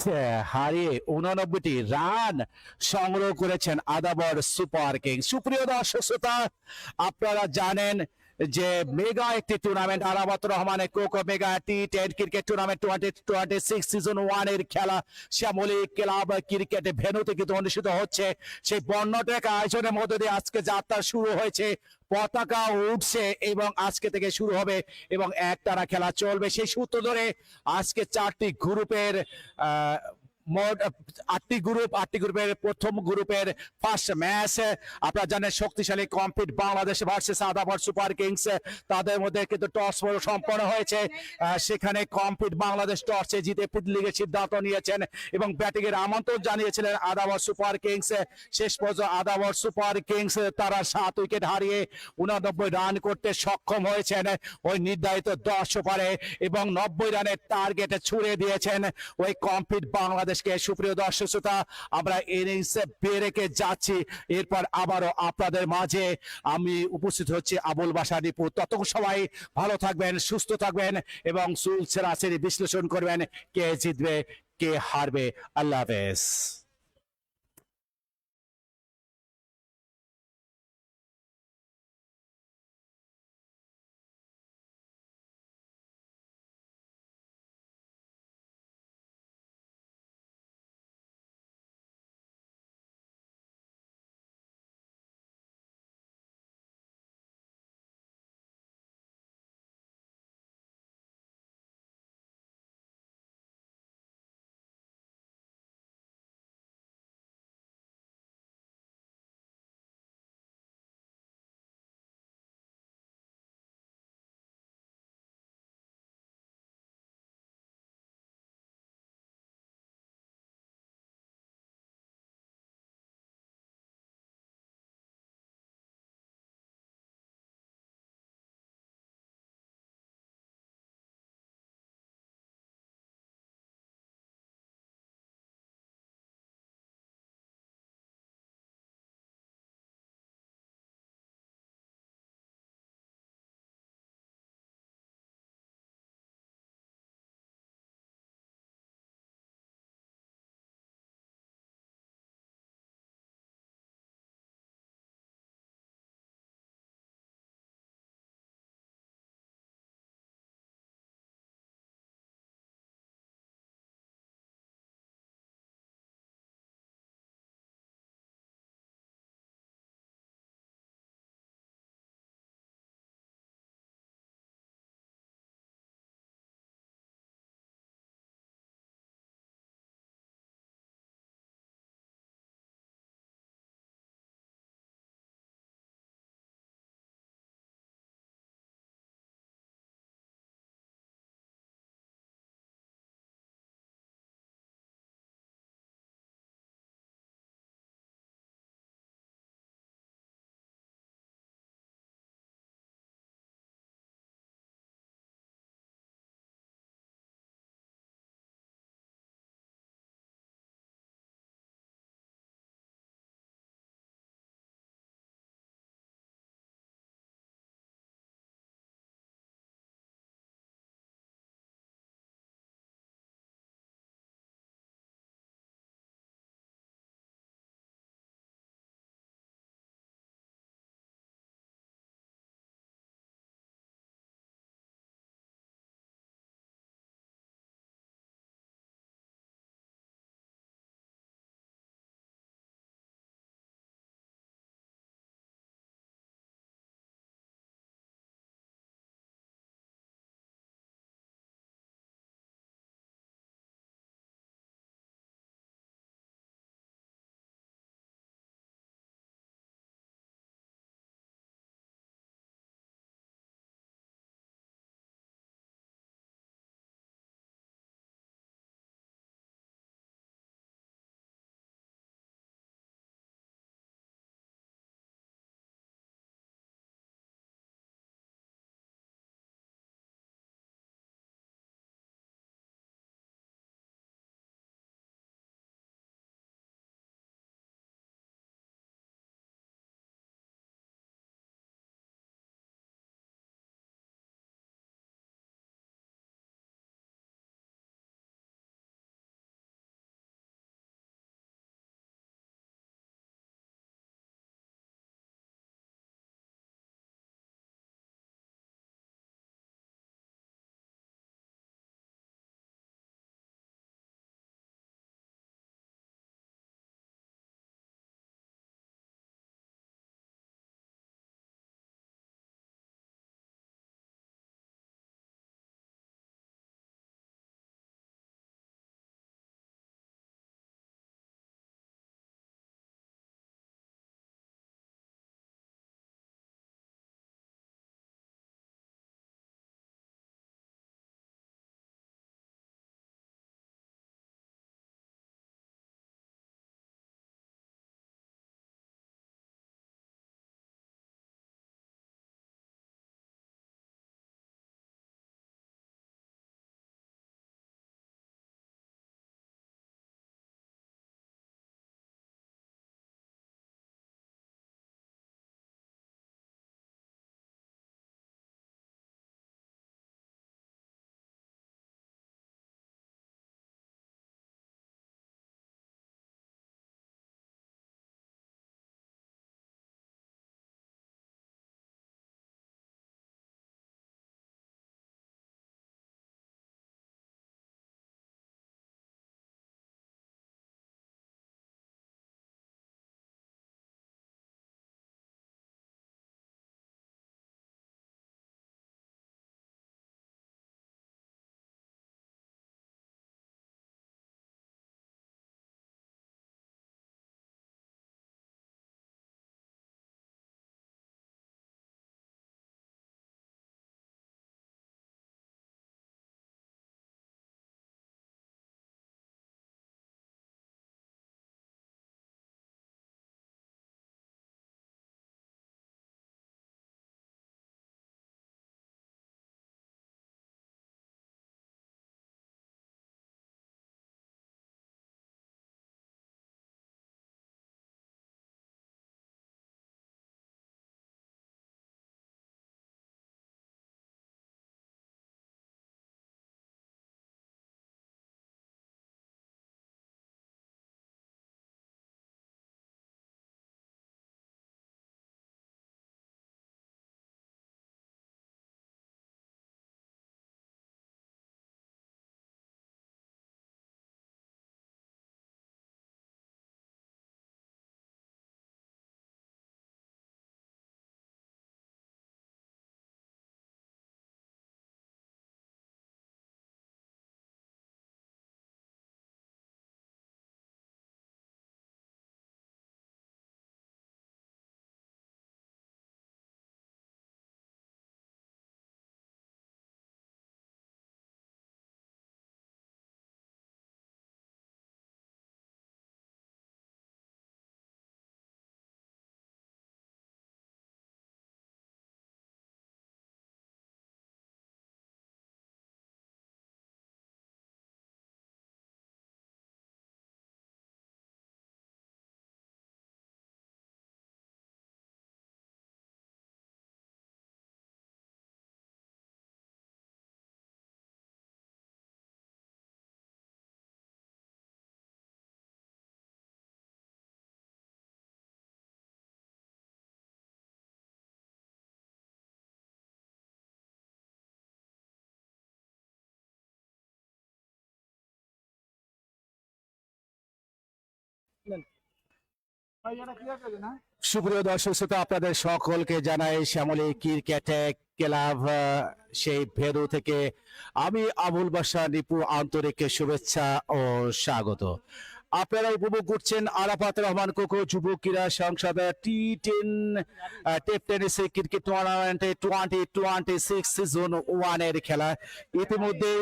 হারিয়ে 89টি রান সংগ্রহ করেছেন আদাবর সুপার কিংস। সুপ্রিয় দর্শক শ্রোতা, আপনারা জানেন যে মেগা একটি টুর্নামেন্ট, আরাফাত রহমানের Koko mega T ten cricket tournament 2026 season 1 এর খেলা শ্যামলী ক্লাব ক্রিকেট ভেন্যুতে কিন্তু অনুষ্ঠিত হচ্ছে। সেই বর্ণটেক আয়োজনের মধ্যে দিয়ে আজকে যাত্রা শুরু হয়েছে, পতাকা উঠছে এবং আজকে থেকে শুরু হবে এবং একটানা খেলা চলবে। সেই সূত্র ধরে আজকে 4টি গ্রুপের মোট 8টি গ্রুপের প্রথম গ্রুপের ফার্স্ট ম্যাচ আপনারা জানেন শক্তিশালী complete Bangladesh versus Adabor Super Kings, তাদের মধ্যে কিন্তু টস সম্পন্ন হয়েছে। সেখানে কমপ্লিট বাংলাদেশ টসে জিতে লিগের সিদ্ধান্ত নিয়েছেন এবং ব্যাটিং এর আমন্ত্রণ জানিয়েছিলেন আদাবর সুপার কিংস। শেষ পর্যন্ত আদাবর সুপার কিংস তারা 7 উইকেট হারিয়ে 89 রান করতে সক্ষম হয়েছেন ওই নির্ধারিত 10 ওভারে এবং 90 রানের টার্গেটে ছুড়ে দিয়েছেন ওই কমপ্লিট বাংলাদেশ। সুপ্রিয় দর্শক শ্রোতা, আমরা ইনিংসে বেরেকে যাচ্ছি, এরপর আবারও আপনাদের মাঝে আমি উপস্থিত হচ্ছি আবুল বাশার রিপু। ততক্ষণ সবাই ভালো থাকবেন, সুস্থ থাকবেন এবং সুলসেরাসেরি বিশ্লেষণ করবেন কে জিতবে কে হারবে। আল্লাহ হাফেজ। সুপ্রিয় দর্শক শ্রোতা, আপনাদের সকলকে জানাই শ্যামলী ক্রিকেট ক্লাব সেই ভেরু থেকে আমি আবুল বাশার নিপু আন্তরিক শুভেচ্ছা ও স্বাগত। আপনারা উপভোগ করছেন আরাফাত রহমান কোকো যুব ক্রীড়া সংসদ টি10 টেপ টেনিস ক্রিকেট টুর্নামেন্টে 2026 সিজন 1 এর খেলা। ইতিমধ্যে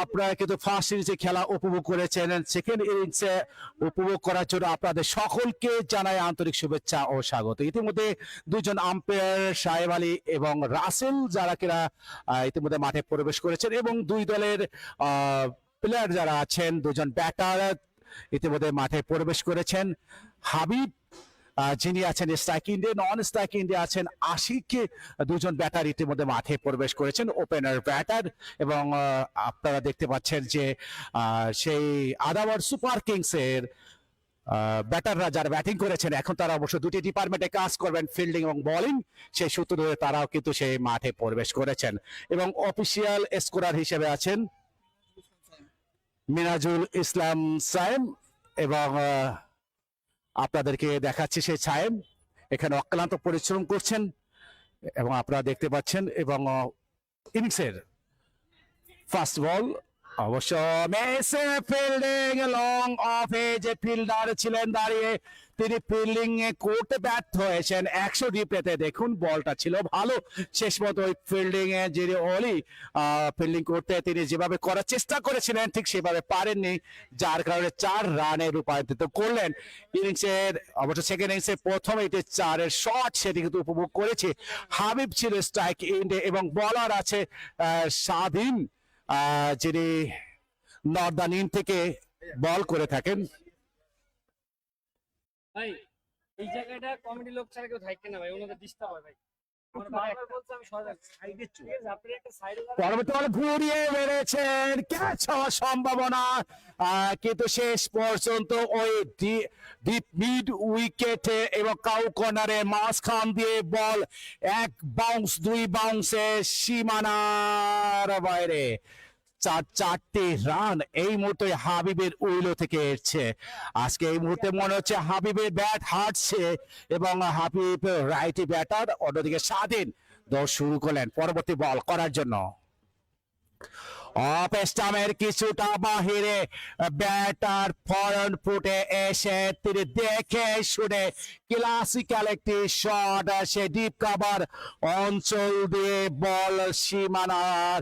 আপনারা কিন্তু ফার্স্ট ইনিংসে খেলা উপভোগ করেছেন। সেকেন্ড ইনিংসে উপভোগ করার জন্য আপনাদের সকলকে জানাই আন্তরিক শুভেচ্ছা ও স্বাগত। ইতিমধ্যে দুজন আম্পায়ার সাহেব আলী এবং রাসেল যারা কিনা ইতিমধ্যে মাঠে প্রবেশ করেছেন এবং দুই দলের প্লেয়ার যারা আছেন, দুজন ব্যাটার ইতিমধ্যে মাঠে প্রবেশ করেছেন। হাবিব যিনি আছেন স্ট্রাইক ইন্ডিয়া, নন স্ট্রাইক ইন্ডিয়া আছেন আশিক, দুজন ব্যাটার ইতিমধ্যে মাঠে প্রবেশ করেছেন, ওপেনার ব্যাটার। এবং আপনারা দেখতে পাচ্ছেন যে সেই আদাবর সুপার কিংস এর ব্যাটাররা যারা ব্যাটিং করেছেন এখন তারা অবশ্য দুটি ডিপার্টমেন্টে কাজ করবেন, ফিল্ডিং এবং বোলিং। সেই সূত্র ধরে তারাও কিন্তু সেই মাঠে প্রবেশ করেছেন এবং অফিসিয়াল স্কোরার হিসেবে আছেন মিনাজুল ইসলাম সায়েম এবং আপনাদেরকে দেখাচ্ছি সেই সায়েম এখানে অক্লান্ত পরিশ্রম করছেন এবং আপনারা দেখতে পাচ্ছেন। এবং ইনিংসের ফার্স্ট বল অবশ্য মেসে ফিল্ডিং লং অফে যে ফিল্ডার ছিলেন দাঁড়িয়ে তিনি ফিল্ডিং করতে ব্যর্থ হয়েছেন। 100 রিপ্লেতে দেখুন বলটা ছিল ভালো, শেষ মতো ওই ফিল্ডিং এ যিনি অলি ফিল্ডিং করতে তিনি যেভাবে করার চেষ্টা করেছিলেন ঠিক সেভাবে পারেননি, যার কারণে 4 রানে রূপান্তরিত করলেন। ইনিংসের অবশ্য সেকেন্ড ইনিংসের প্রথম এটি 4-এর শট সেটি কিন্তু উপভোগ করেছে। হাবিব ছিল স্ট্রাইক এন্ডে এবং বলার আছে স্বাধীন যিনি নর্দার্ন ইন থেকে বল করে থাকেন। ভাই এই জায়গাটা কমেডি লোক ছাড়া কেউ থাকবে না ভাই, ওনাদের ডিস্টার্ব হয় ভাই। আমার বারবার বলছে আমি সরে যাচ্ছি, সাইডে চলে যান, আপনি একটা সাইডে যান। পরবর্তী বলে ঘুরিয়ে মেরেছেন, ক্যাচ হওয়ার সম্ভাবনা কিন্তু শেষ পর্যন্ত ওই ডিপ মিড উইকেটে এবং কাউ কর্নারে মাঝখান দিয়ে বল এক বাউন্স, 2 বাউন্সে সীমানার বাইরে। 4টি রান এই মুহূর্তে হাবিবের উইলো থেকে এসছে। আজকে এই মুহূর্তে মনে হচ্ছে হাবিবের ব্যাট হারছে এবং হাবিব রাইটি ব্যাটার, অন্যদিকে স্বাধীন দৌড় শুরু করলেন পরবর্তী বল করার জন্য। অফ স্টাম্পের কিছুটা বাহিরে ব্যাটার ফরন ফুটে এসে তিনি দেখে শুনে ক্লাসিক্যাল একটি শট, সে ডিপ কাভার অঞ্চল দিয়ে বল সীমানার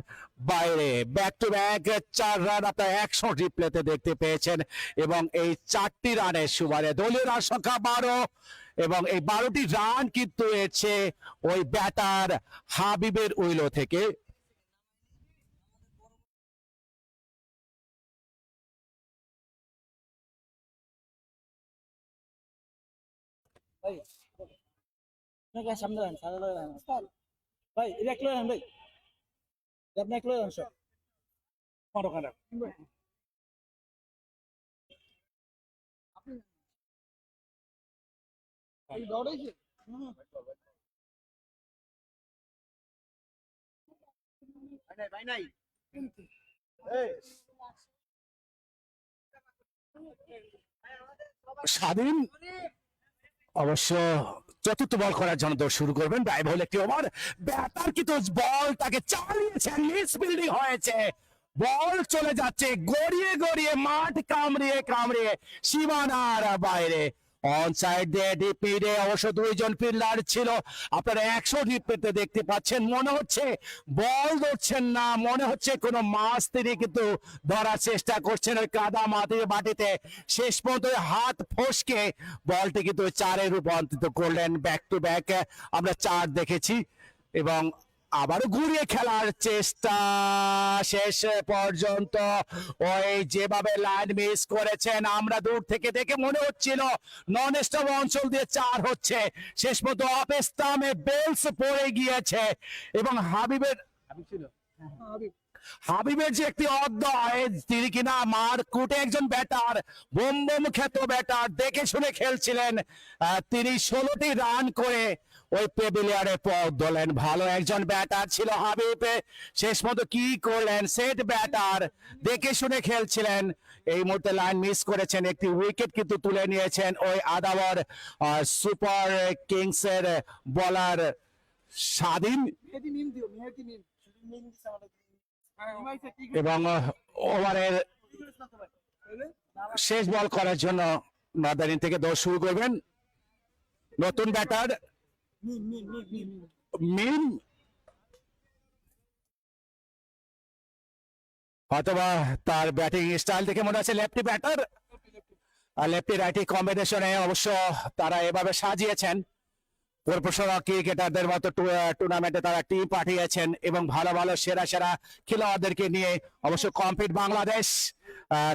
বাইরে। ব্যাক টু ব্যাক 4 রান আপনার 100 রিপ্লেতে দেখতে পেয়েছেন এবং এই 4টি রানের সুবাদে দলীয় রান সংখ্যা 12 এবং এই 12টি রান কিন্তু এসেছে ওই ব্যাটার হাবিবের উইলো থেকে। ভাই আপনাকে সামনে রান সামনে রান ভাই এটা একলো রান ভাই, আপনি একলো রান সব মারো কাটা এই দৌড়াইছে ভাই নাই স্বাধীন অবশ্য চতুর্থ বল করার জন্য দৌড় শুরু করবেন। ড্রাইভ হল একটি ওভার, ব্যাটার কিন্তু বল তাকে চালিয়েছেন, মিস ফিল্ডিং হয়েছে, বল চলে যাচ্ছে গড়িয়ে গড়িয়ে মাঠ কামড়িয়ে কামড়িয়ে সীমানার বাইরে। অন সাইড দিয়ে ডিপ মিডে অবশ্য 2 জন ফিল্ডার ছিল, আপনারা 100 রিপ্লেতে দেখতে পাচ্ছেন। মনে হচ্ছে বল ধরছেন না, মনে হচ্ছে কোনো মাছ তিনি কিন্তু ধরার চেষ্টা করছেন ওই কাদা মাটিতে। শেষ পর্যন্ত হাত ফসকে বলটি কিন্তু 4-এ রূপান্তরিত করলেন। ব্যাক টু ব্যাক আমরা 4 দেখেছি এবং আবারও ঘুরিয়ে খেলার চেষ্টা, শেষ পর্যন্ত ওই যেভাবে লাইন মিস করেছেন আমরা দূর থেকে দেখে মনে হচ্ছিল নন স্টপ অঞ্চল দিয়ে 4 হচ্ছে, শেষ পর্যন্ত অফ স্টাম্পে বেলস পড়ে গিয়েছে এবং হাবিবের যে একটি অধ্যায়, তিনি কিনা মার কুটে একজন ব্যাটার, বোম খ্যাত ব্যাটার, দেখে শুনে খেলছিলেন। তিনি 16টি রান করে ওই পেভিলিয়ারে পথ দোলেন। ভালো একজন ব্যাটার ছিল হাবিব, শেষ মতো কি করলেন, সেট ব্যাটার, দেখে শুনে খেলছিলেন, এই মুহূর্তে লাইন মিস করেছেন, একটি উইকেট কিন্তু তুলে নিয়েছেন ওই আদাবর সুপার কিংস এর বলার স্বাধীন। এবং ওভারের শেষ বল করার জন্য মাদারিন থেকে দৌড় শুরু করবেন নতুন ব্যাটার মিম, অথবা তার ব্যাটিং স্টাইল দেখে মনে হচ্ছে লেফটি ব্যাটার। লেফটি রাইটি কম্বিনেশনে অবশ্য তারা এভাবে সাজিয়েছেন, প্রফেশনাল ক্রিকেটারদের মতো টুর্নামেন্টে তারা টিম পাঠিয়েছেন এবং ভালো ভালো সেরা সেরা খেলোয়াড়দেরকে নিয়ে অবশ্য কমপ্লিট বাংলাদেশ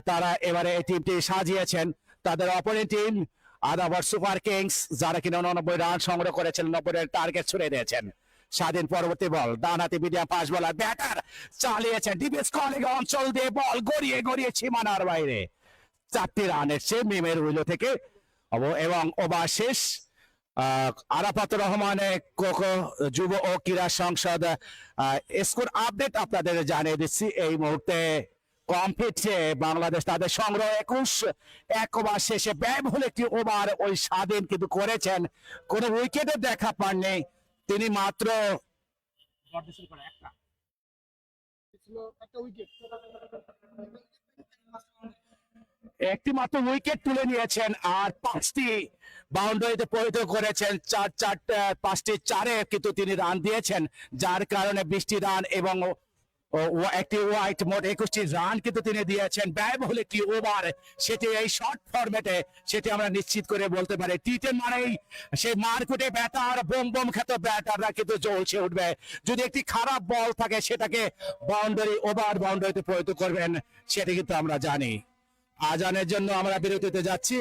তারা এবারে এই টিমটি সাজিয়েছেন। তাদের opponent team Adabor Super Kings, যারা কিনা 89 রান সংগ্রহ করেছেন, 90 এর টার্গেট ছুড়ে দিয়েছেন। স্বাধীন পরবর্তী বল, ডানহাতি মিডিয়াম ফাস্ট বলার ব্যাটার চালিয়েছেন ডিফেন্স কলিং অঞ্চল দিয়ে বল গড়িয়ে গড়িয়ে সীমানার বাইরে। 4টি রান এসছে মিমের উইলো থেকে এবং ওভার শেষ। আরাফাত রহমানের কোকো যুব ও ক্রীড়া সংসদ স্কোর আপডেট আপনাদের জানিয়ে দিচ্ছি। এই মুহূর্তে কমপ্লিটে বাংলাদেশ তাদের সংগ্রহ 21, এক ওভার শেষে ব্যয়বহুল একটি ওভার ওই স্বাধীন কিন্তু করেছেন, কোন উইকেটে দেখা পাননি তিনি, মাত্র একটি মাত্র উইকেট তুলে নিয়েছেন আর 5টি বাউন্ডারিতে পরিণত করেছেন। 5টি 4-এ কিন্তু তিনি রান দিয়েছেন, যার কারণে 20টি রান এবং একটি ওয়াইট, মোট 21টি রান কিন্তু তিনি দিয়েছেন। ব্যয়বহুল একটি ওভার, সেটি এই শর্ট ফরম্যাটে, সেটি আমরা নিশ্চিত করে বলতে পারি। টি10 মানেই সেই মারকুটে ব্যাটার, বোম বোম খ্যাত ব্যাটাররা কিন্তু জ্বলছে উঠবে। যদি একটি খারাপ বল থাকে সেটাকে বাউন্ডারি ওভার বাউন্ডারিতে পরিণত করবেন, সেটি কিন্তু আমরা জানি। আজানের জন্য আমরা বিরতিতে যাচ্ছি।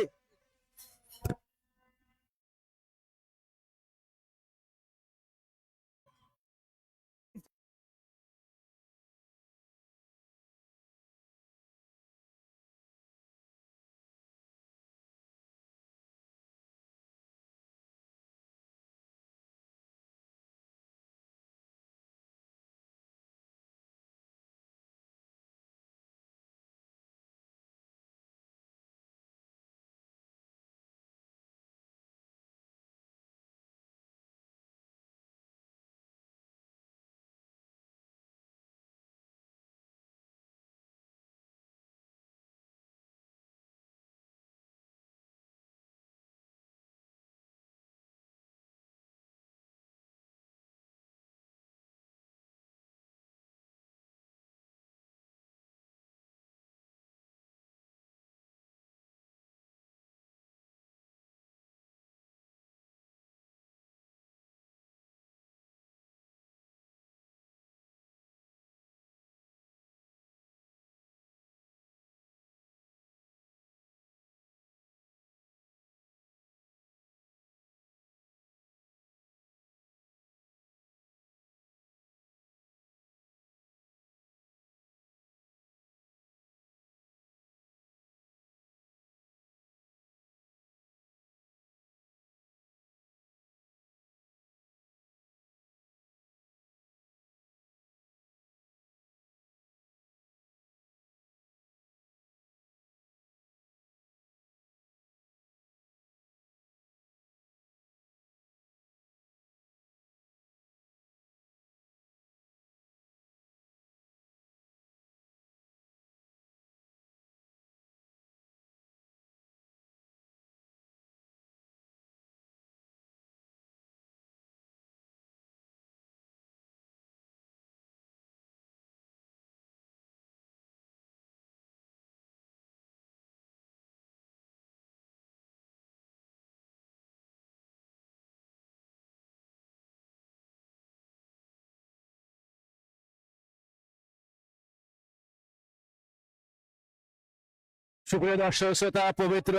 সুপ্রিয় দর্শক শ্রোতা, পবিত্র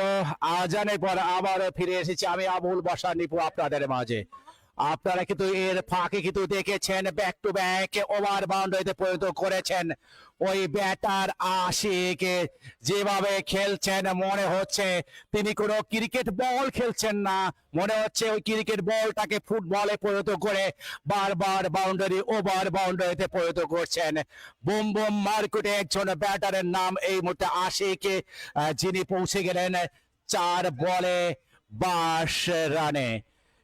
আজানের পর আবারও ফিরে এসেছি আমি আবুল বাশার নিপু আপনাদের মাঝে। আপনারা কিন্তু এর ফাঁকে কিন্তু দেখেছেন ব্যাক টু ব্যাক ওভার বাউন্ডারিতে পরিণত করেছেন ওই ব্যাটার আশিক। যেভাবে খেলছেন মনে হচ্ছে তিনি কোনো ক্রিকেট বল খেলছেন না, মনে হচ্ছে ওই ক্রিকেট বলটাকে ফুটবলে পরিণত করে বারবার বাউন্ডারি ওভার বাউন্ডারিতে পরিণত করছেন। বুম বুম মার্কেটে একজন ব্যাটারের নাম এই মুহূর্তে আশিক, যিনি পৌঁছে গেলেন 4 বলে 22 রানে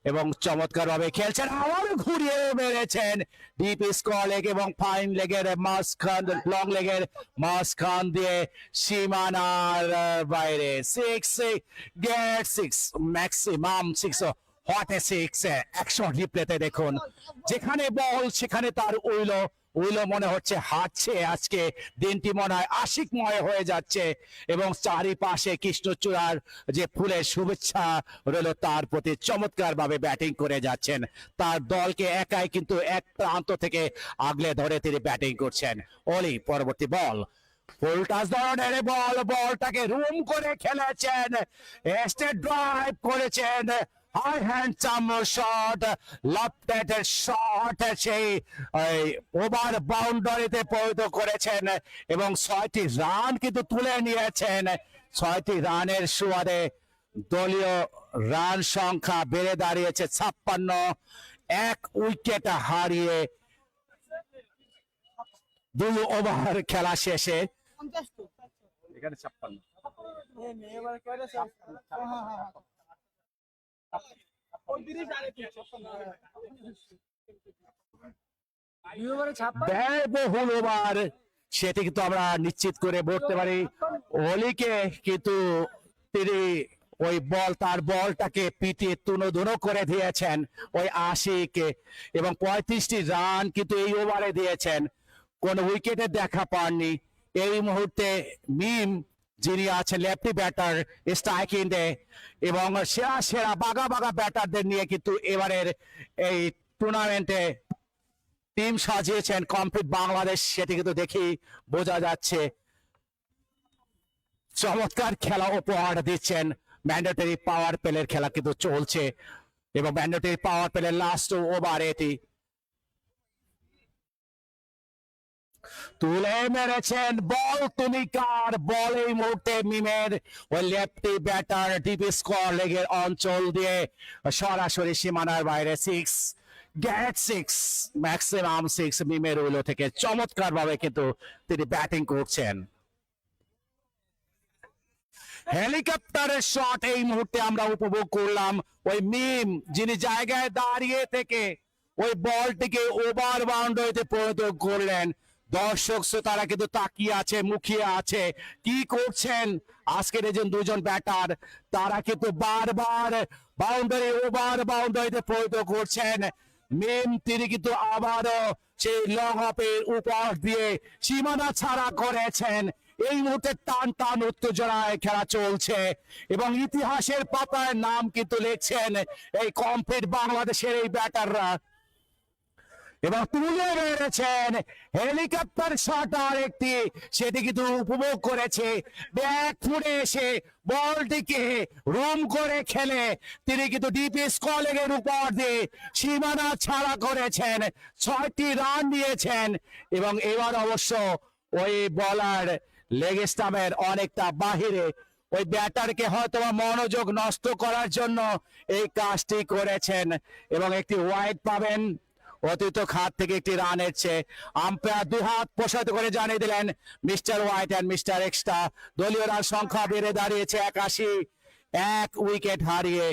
এবং চমৎকার ভাবে খেলছেন। আবার ঘুরিয়ে মেরেছেন ডিপ স্কোয়ার লেগ এবং ফাইন লেগের মাঝখান, লং লেগের মাঝখান দিয়ে সীমানার বাইরে। 6 গেট 6 ম্যাক্সিমাম 6 হট 6 অ্যাকশন রিপ্লেতে দেখুন যেখানে বল সেখানে তার উইলো মনে হচ্ছে হাঁটছে। আজকে দিনটি মনে হয় আশিকময় হয়ে যাচ্ছে এবং চারিপাশে কৃষ্ণচূড়ার যে ফুলের শুভেচ্ছা রইল তার প্রতি চমৎকার ভাবে ব্যাটিং করে যাচ্ছেন। তার দলকে একাই কিন্তু এক প্রান্ত থেকে আগলে ধরে তিনি ব্যাটিং করছেন। অলি পরবর্তী বল ফুল টাচ ধরনের বলটাকে রুম করে খেলেছেন, স্টেট ড্রাইভ করেছেন, high hand shot, left shot, সেই ওভার বাউন্ডারিতে পরিণত করেছেন এবং 6টি রান কিন্তু তুলে নিয়েছেন। 6টি রানের সুবাদে দলীয় রান সংখ্যা বেড়ে দাঁড়িয়েছে 56। 1 উইকেট হারিয়ে 2 ওভার খেলা শেষে এখানে 56। ব্যয়বহুল ওভার সেটি কিন্তু আমরা নিশ্চিত করে বলতে পারি। অলিকে কিন্তু তিনি ওই তার বলটাকে পিটিয়ে তুনোধুনো করে দিয়েছেন ওই আশিক এবং 35টি রান কিন্তু এই ওভারে দিয়েছেন, কোন উইকেটে দেখা পাননি। এই মুহূর্তে মিম যিনি আছেন লেফটি ব্যাটার স্ট্রাইক ইন্ডে এবং সেরা বাগা ব্যাটারদের নিয়ে কিন্তু এবারের এই টুর্নামেন্টে টিম সাজিয়েছেন কমপ্লিট বাংলাদেশ, সেটি কিন্তু দেখেই বোঝা যাচ্ছে। চমৎকার খেলা উপহার দিচ্ছেন। ম্যান্ডেটরি পাওয়ার প্লের খেলা কিন্তু চলছে এবং ম্যান্ডেটরি পাওয়ার প্লের লাস্ট ওভার এটি তুলে মেরেছেন। বল তুমি কার? বল এই মুহূর্তে মিমের ওই লেফটি ব্যাটার ডিপ স্কোয়ার লেগের অঞ্চল দিয়ে সরাসরি সীমানার বাইরে। 6 গেট 6 ম্যাক্সিমাম 6 মিমের উইলো থেকে চমৎকার ভাবে কিন্তু তিনি ব্যাটিং করছেন। হেলিকপ্টারের শট এই মুহূর্তে আমরা উপভোগ করলাম। ওই মিম যিনি জায়গায় দাঁড়িয়ে থেকে ওই বলটিকে ওভার বাউন্ডারিতে পরিণত করলেন। দর্শক তারা কিন্তু তাকিয়ে আছে, মুখিয়ে আছে কি করছেন আজকের এই যে দুজন ব্যাটার, তারা কিন্তু বারবার বাউন্ডারি ওভার বাউন্ডারিতে পরিণত করছেন। মিম তিনি কিন্তু আবারও সেই লং অফের উপর দিয়ে সীমানা ছাড়া করেছেন। এই মুহূর্তে টান উত্তেজনায় খেলা চলছে এবং ইতিহাসের পাতায় নাম কিন্তু লিখছেন এই কমপ্লিট বাংলাদেশের এই ব্যাটাররা এবং তুলে মেরেছেন। হেলিকপ্টার শট আর একটি সেটি কিন্তু উপভোগ করেছে। ব্যাক ফুটে এসে বলটিকে রুম করে খেলে তিনি কিন্তু ডিপ স্কোয়ার লেগের উপর দিয়ে সীমানা ছাড়া করেছেন। 6টি রান দিয়েছেন এবং এবার অবশ্য ওই বলার লেগ স্টাম্পের অনেকটা বাহিরে ওই ব্যাটারকে হয়তো মনোযোগ নষ্ট করার জন্য এই কাজটি করেছেন এবং একটি ওয়াইড পাবেন। অতীত খাত থেকে একটি রান এসছে। আম্পায়ার 2 হাত প্রসারিত করে জানিয়ে দিলেন mister white and mister extra. দলীয় রান সংখ্যা বেড়ে দাঁড়িয়েছে 81। 1 উইকেট হারিয়ে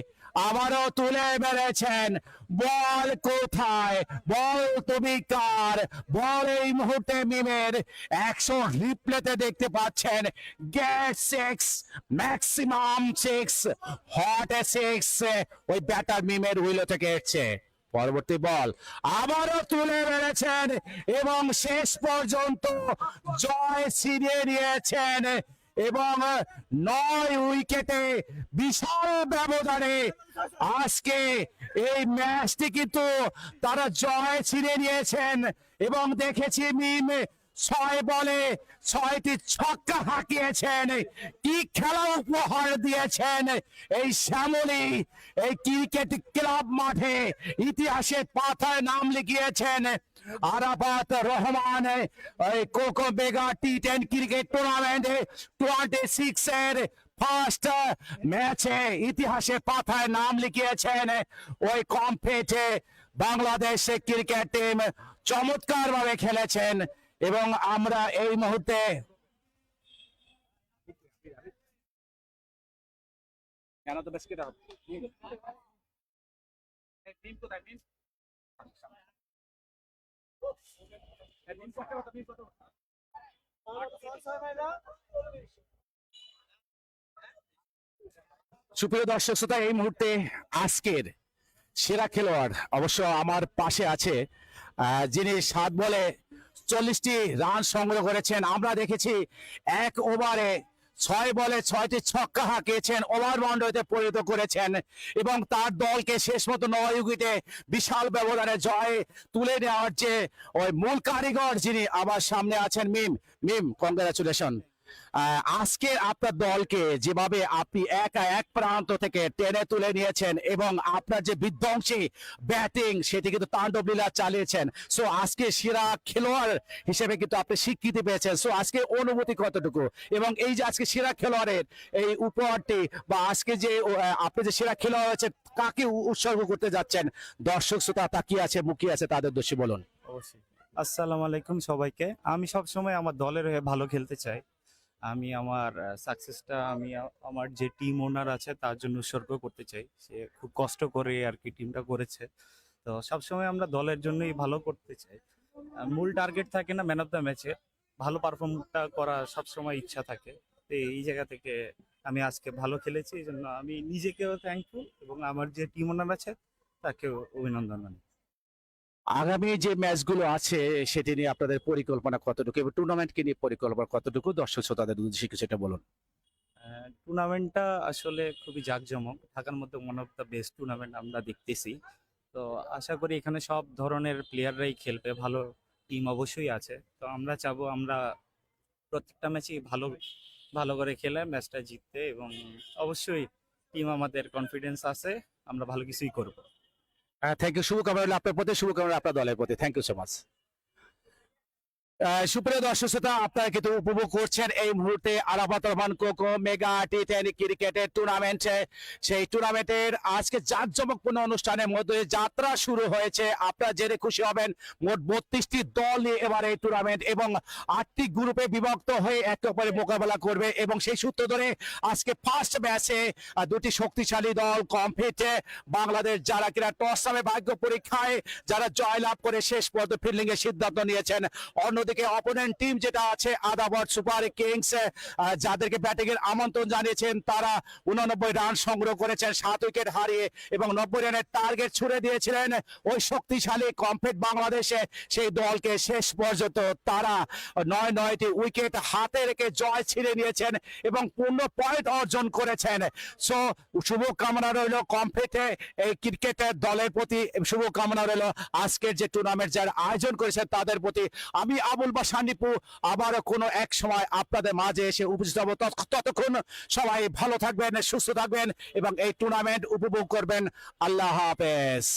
আবারও তুলে মেরেছেন। বল কোথায়? বল তুমি কার? বল এই মুহূর্তে মিমের। 100 রিপ্লেতে দেখতে পাচ্ছেন গেট 6 ম্যাক্সিমাম 6 হট 6 ওই ব্যাটার মিমের উইলো থেকে এসছে। পরবর্তী বল আবারও তুলে মেরেছেন এবং শেষ পর্যন্ত জয় ছিনিয়ে নিয়েছেন এবং 9 উইকেটে বিশাল ব্যবধানে আজকে এই ম্যাচটি কিন্তু তারা জয় ছিনিয়ে নিয়েছেন এবং দেখেছি মিম ছয় বলে ছয়টি ছক্কা হাঁকিয়েছেন। কি খেলা উপহার দিয়েছেন এই শ্যামলী এই ক্রিকেট ক্লাব মাঠে, ইতিহাসে পাতায় নাম লিখিয়েছেন আরাফাত রহমান। এই কোকো মেগা টি10 ক্রিকেট টুর্নামেন্টে 26 এর ফার্স্ট ম্যাচে ইতিহাসে পাতায় নাম লিখিয়েছেন ওই কম্পেটে। বাংলাদেশ ক্রিকেট টিম চমৎকার ভাবে খেলেছেন এবং আমরা এই মুহূর্তে সুপ্রিয় দর্শক শ্রোতা, এই মুহূর্তে আজকের সেরা খেলোয়াড় অবশ্য আমার পাশে আছে, যিনি 7 বলে 40টি রান সংগ্রহ করেছেন। আমরা দেখেছি এক ওভারে 6 বলে 6টি ছক্কা হাঁকিয়েছেন, ওভার বাউন্ডারিতে পরিণত করেছেন এবং তার দলকে শেষ মতো 9 উইকেটে বিশাল ব্যবধানে জয় তুলে নেওয়ার যে ওই মূল কারিগর, যিনি আবার সামনে আছেন মিম কংগ্রাচুলেশন। আজকে আপনার দলকে যেভাবে আপনি একা এক প্রান্ত থেকে টেনে তুলে নিয়েছেন এবং আপনার যে বিধ্বংসী ব্যাটিং সেটি কিন্তু তাণ্ডব লীলা চালিয়েছেন। সো আজকে সেরা খেলোয়াড় হিসেবে কিন্তু আপনি স্বীকৃতি পেয়েছেন। সো আজকে অনুভূতি কতটুকু এবং এই যে আজকে সেরা খেলোয়াড়ের এই উপহারটি বা আজকে যে আপনি যে সেরা খেলোয়াড় হয়েছে কাকে উৎসর্গ করতে যাচ্ছেন? দর্শক শ্রোতা তাকিয়ে আছে, মুখিয়ে আছে, তাদের দোষী বলুন। অবশ্যই। আসসালামু আলাইকুম সবাইকে। আমি সবসময় আমার দলের হয়ে ভালো খেলতে চাই। আমি আমার সাকসেসটা আমি আমার যে টিম ওনার আছে তার জন্য উৎসর্গ করতে চাই। সে খুব কষ্ট করে আর কি টিমটা করেছে। তো সবসময় আমরা দলের জন্যই ভালো করতে চাই। মূল টার্গেট থাকে না ম্যান অফ দ্য ম্যাচে, ভালো পারফর্মটা করা সবসময় ইচ্ছা থাকে। তো এই জায়গা থেকে আমি আজকে ভালো খেলেছি, এই জন্য আমি নিজেকেও থ্যাঙ্কফুল এবং আমার যে টিম ওনার আছে তাকেও অভিনন্দন জানাই। আগামী যে ম্যাচগুলো আছে সেটি নিয়ে আপনাদের পরিকল্পনা কতটুকু এবং টুর্নামেন্টকে নিয়ে পরিকল্পনা কতটুকু, দর্শক শ্রোতাদের উদ্দেশ্যে কিছুটা বলুন। টুর্নামেন্টটা আসলে খুবই জাঁকজমক, ঢাকার মধ্যে one of the best tournament আমরা দেখতেছি। তো আশা করি এখানে সব ধরনের প্লেয়াররাই খেলবে, ভালো টিম অবশ্যই আছে। তো আমরা চাবো আমরা প্রত্যেকটা ম্যাচই ভালো ভালো করে খেলে ম্যাচটা জিততে এবং অবশ্যই টিম আমাদের কনফিডেন্স আছে, আমরা ভালো কিছুই করবো। থ্যাংক ইউ, শুভকামনা রইলো আপনার প্রতি, শুভকামনা আপনার দলের প্রতি। Thank you so much. সুপ্রিয় দর্শক শ্রোতা, আপনারা কিন্তু উপভোগ করছেন এই মুহূর্তে আরাফাত রহমান কোকো মেগা টি10 ক্রিকেটের টুর্নামেন্টে। সেই টুর্নামেন্টের আজকে জাঁকজমকপূর্ণ অনুষ্ঠানের মধ্যে যাত্রা শুরু হয়েছে। আপনারা জেনে খুশি হবেন মোট 32টি দল নিয়ে এবার এই টুর্নামেন্ট এবং 8টি গ্রুপে বিভক্ত হয়ে একে অপরের মোকাবেলা করবে এবং সেই সূত্র ধরে আজকে ফার্স্ট ম্যাচে দুটি শক্তিশালী দল কম্পিটে বাংলাদেশ, যারা কিনা টস নামে ভাগ্য পরীক্ষায় যারা জয়লাভ করে শেষ পর্যন্ত ফিল্ডিং এর সিদ্ধান্ত নিয়েছেন। অন্যদিকে অপোনেন্ট টিম যেটা আছে আদাবর সুপার কিংস, যাদেরকে ব্যাটিং এর আমন্ত্রণ জানিয়েছেন, তারা 89 রান সংগ্রহ করেছেন 7 উইকেট হারিয়ে এবং 90 রানের টার্গেট ছুড়ে দিয়েছিলেন ওই শক্তিশালী কম্পিট বাংলাদেশে। সেই দলকে শেষ পর্যন্ত তারা 9টি উইকেট হাতে রেখে জয় ছিঁড়ে নিয়েছেন এবং পূর্ণ পয়েন্ট অর্জন করেছেন। সো শুভকামনা রইল কম্পিটে এই ক্রিকেটের দলের প্রতি, শুভকামনা রইল আজকের যে টুর্নামেন্ট যারা আয়োজন করেছেন তাদের প্রতি। আমি আবুল বাশার নিপু আবারও কোনো এক সময় আপনাদের মাঝে এসে উপস্থিত হব। ততক্ষণ সবাই ভালো থাকবেন, সুস্থ থাকবেন এবং এই টুর্নামেন্ট উপভোগ করবেন। আল্লাহ হাফেজ।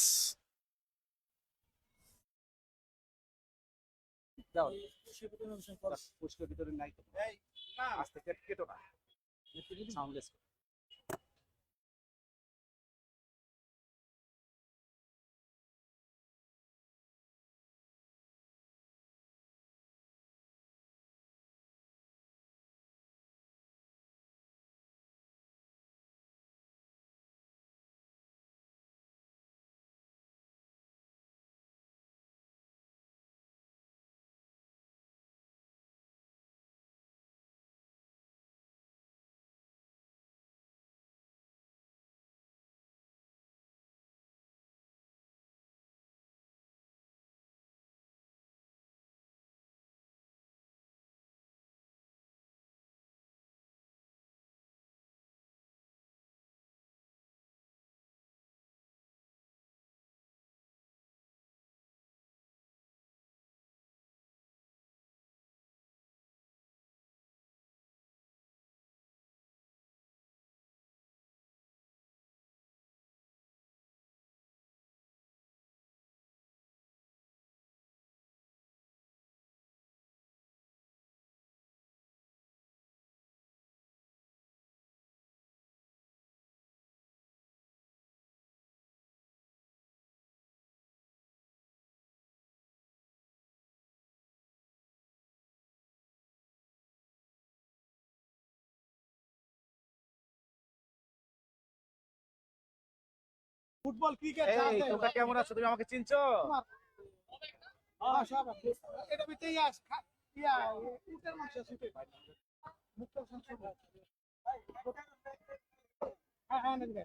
ফুটবল ক্রিকেট এই তোমরা কেমন আছো? তুমি আমাকে চিনছো? এটা ভিতরে উটের মাংস আছে, মুক্তার মাংস। হ্যাঁ হ্যাঁ নেন গে।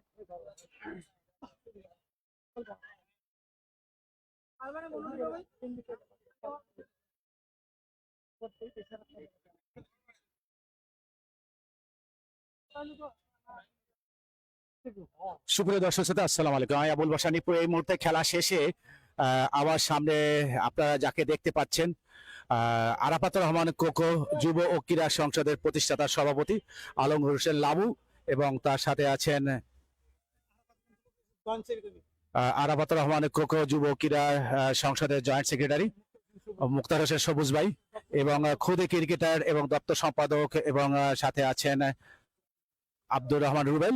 সুপ্রিয় দর্শক শ্রোতা, আসসালামু আলাইকুম। আমি আবুল বাশার নিপু। এই মুহূর্তে খেলা শেষে আমার সামনে আপনারা যাকে দেখতে পাচ্ছেন, আরাফাতুর রহমান কোকো যুব ও ক্রীড়া সংসদের প্রতিষ্ঠাতা সভাপতি আলমগীর হোসেন লাবু, এবং তার সাথে আছেন আরাফাতুর রহমান কোকো যুব ও ক্রীড়া সংসদের জয়েন্ট সেক্রেটারি মুক্তার হোসেন সবুজ ভাই, এবং খুদে ক্রিকেটার এবং দপ্তর সম্পাদক, এবং সাথে আছেন আব্দুর রহমান রুবেল।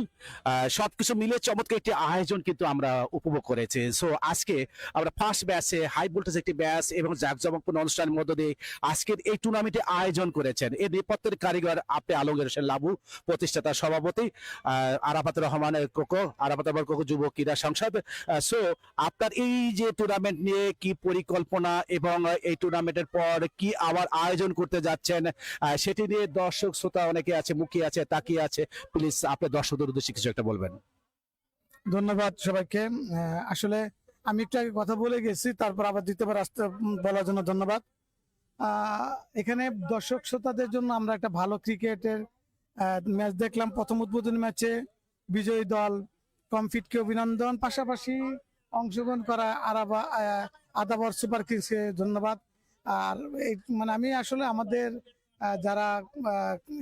সবকিছু মিলে চমৎকার একটি আয়োজন কিন্তু আমরা উপভোগ করেছি। সো আজকে আমরা ফার্স্ট ব্যাচে হাই ভোল্টেজ একটি ব্যাচ এবং জাঁকজমকপূর্ণ অনুষ্ঠানের মধ্য দিয়ে আজকের এই টুর্নামেন্টে আয়োজন করেছেন এই নেপথ্যের কারিগর আপনি আলমগীর হোসেন লাবু, প্রতিষ্ঠাতা সভাপতি আরাফাতুর রহমান কোকো যুব ক্রীড়া সংসদ। সো আপনার এই যে টুর্নামেন্ট নিয়ে কি পরিকল্পনা এবং এই টুর্নামেন্টের পর কি আবার আয়োজন করতে যাচ্ছেন, সেটি নিয়ে দর্শক শ্রোতা অনেকে আছে, মুখিয়ে আছে, তাকিয়ে আছে। প্লিজ আপনি দর্শকদের উদ্দেশ্যে কিছু একটা বলবেন। ধন্যবাদ সবাইকে। আসলে আমি একটু আগে কথা বলে গেছি, তারপর আবার দ্বিতীয়বার আসতে বলার জন্য ধন্যবাদ। এখানে দর্শক শ্রোতাদের জন্য আমরা একটা ভালো ক্রিকেটের ম্যাচ দেখলাম। প্রথম উদ্বোধনী ম্যাচে বিজয়ী দল কমফিটকে অভিনন্দন, পাশাপাশি অংশগ্রহণ করা আদাবর সুপার কিংসকে ধন্যবাদ। আর মানে আমি আসলে আমাদের যারা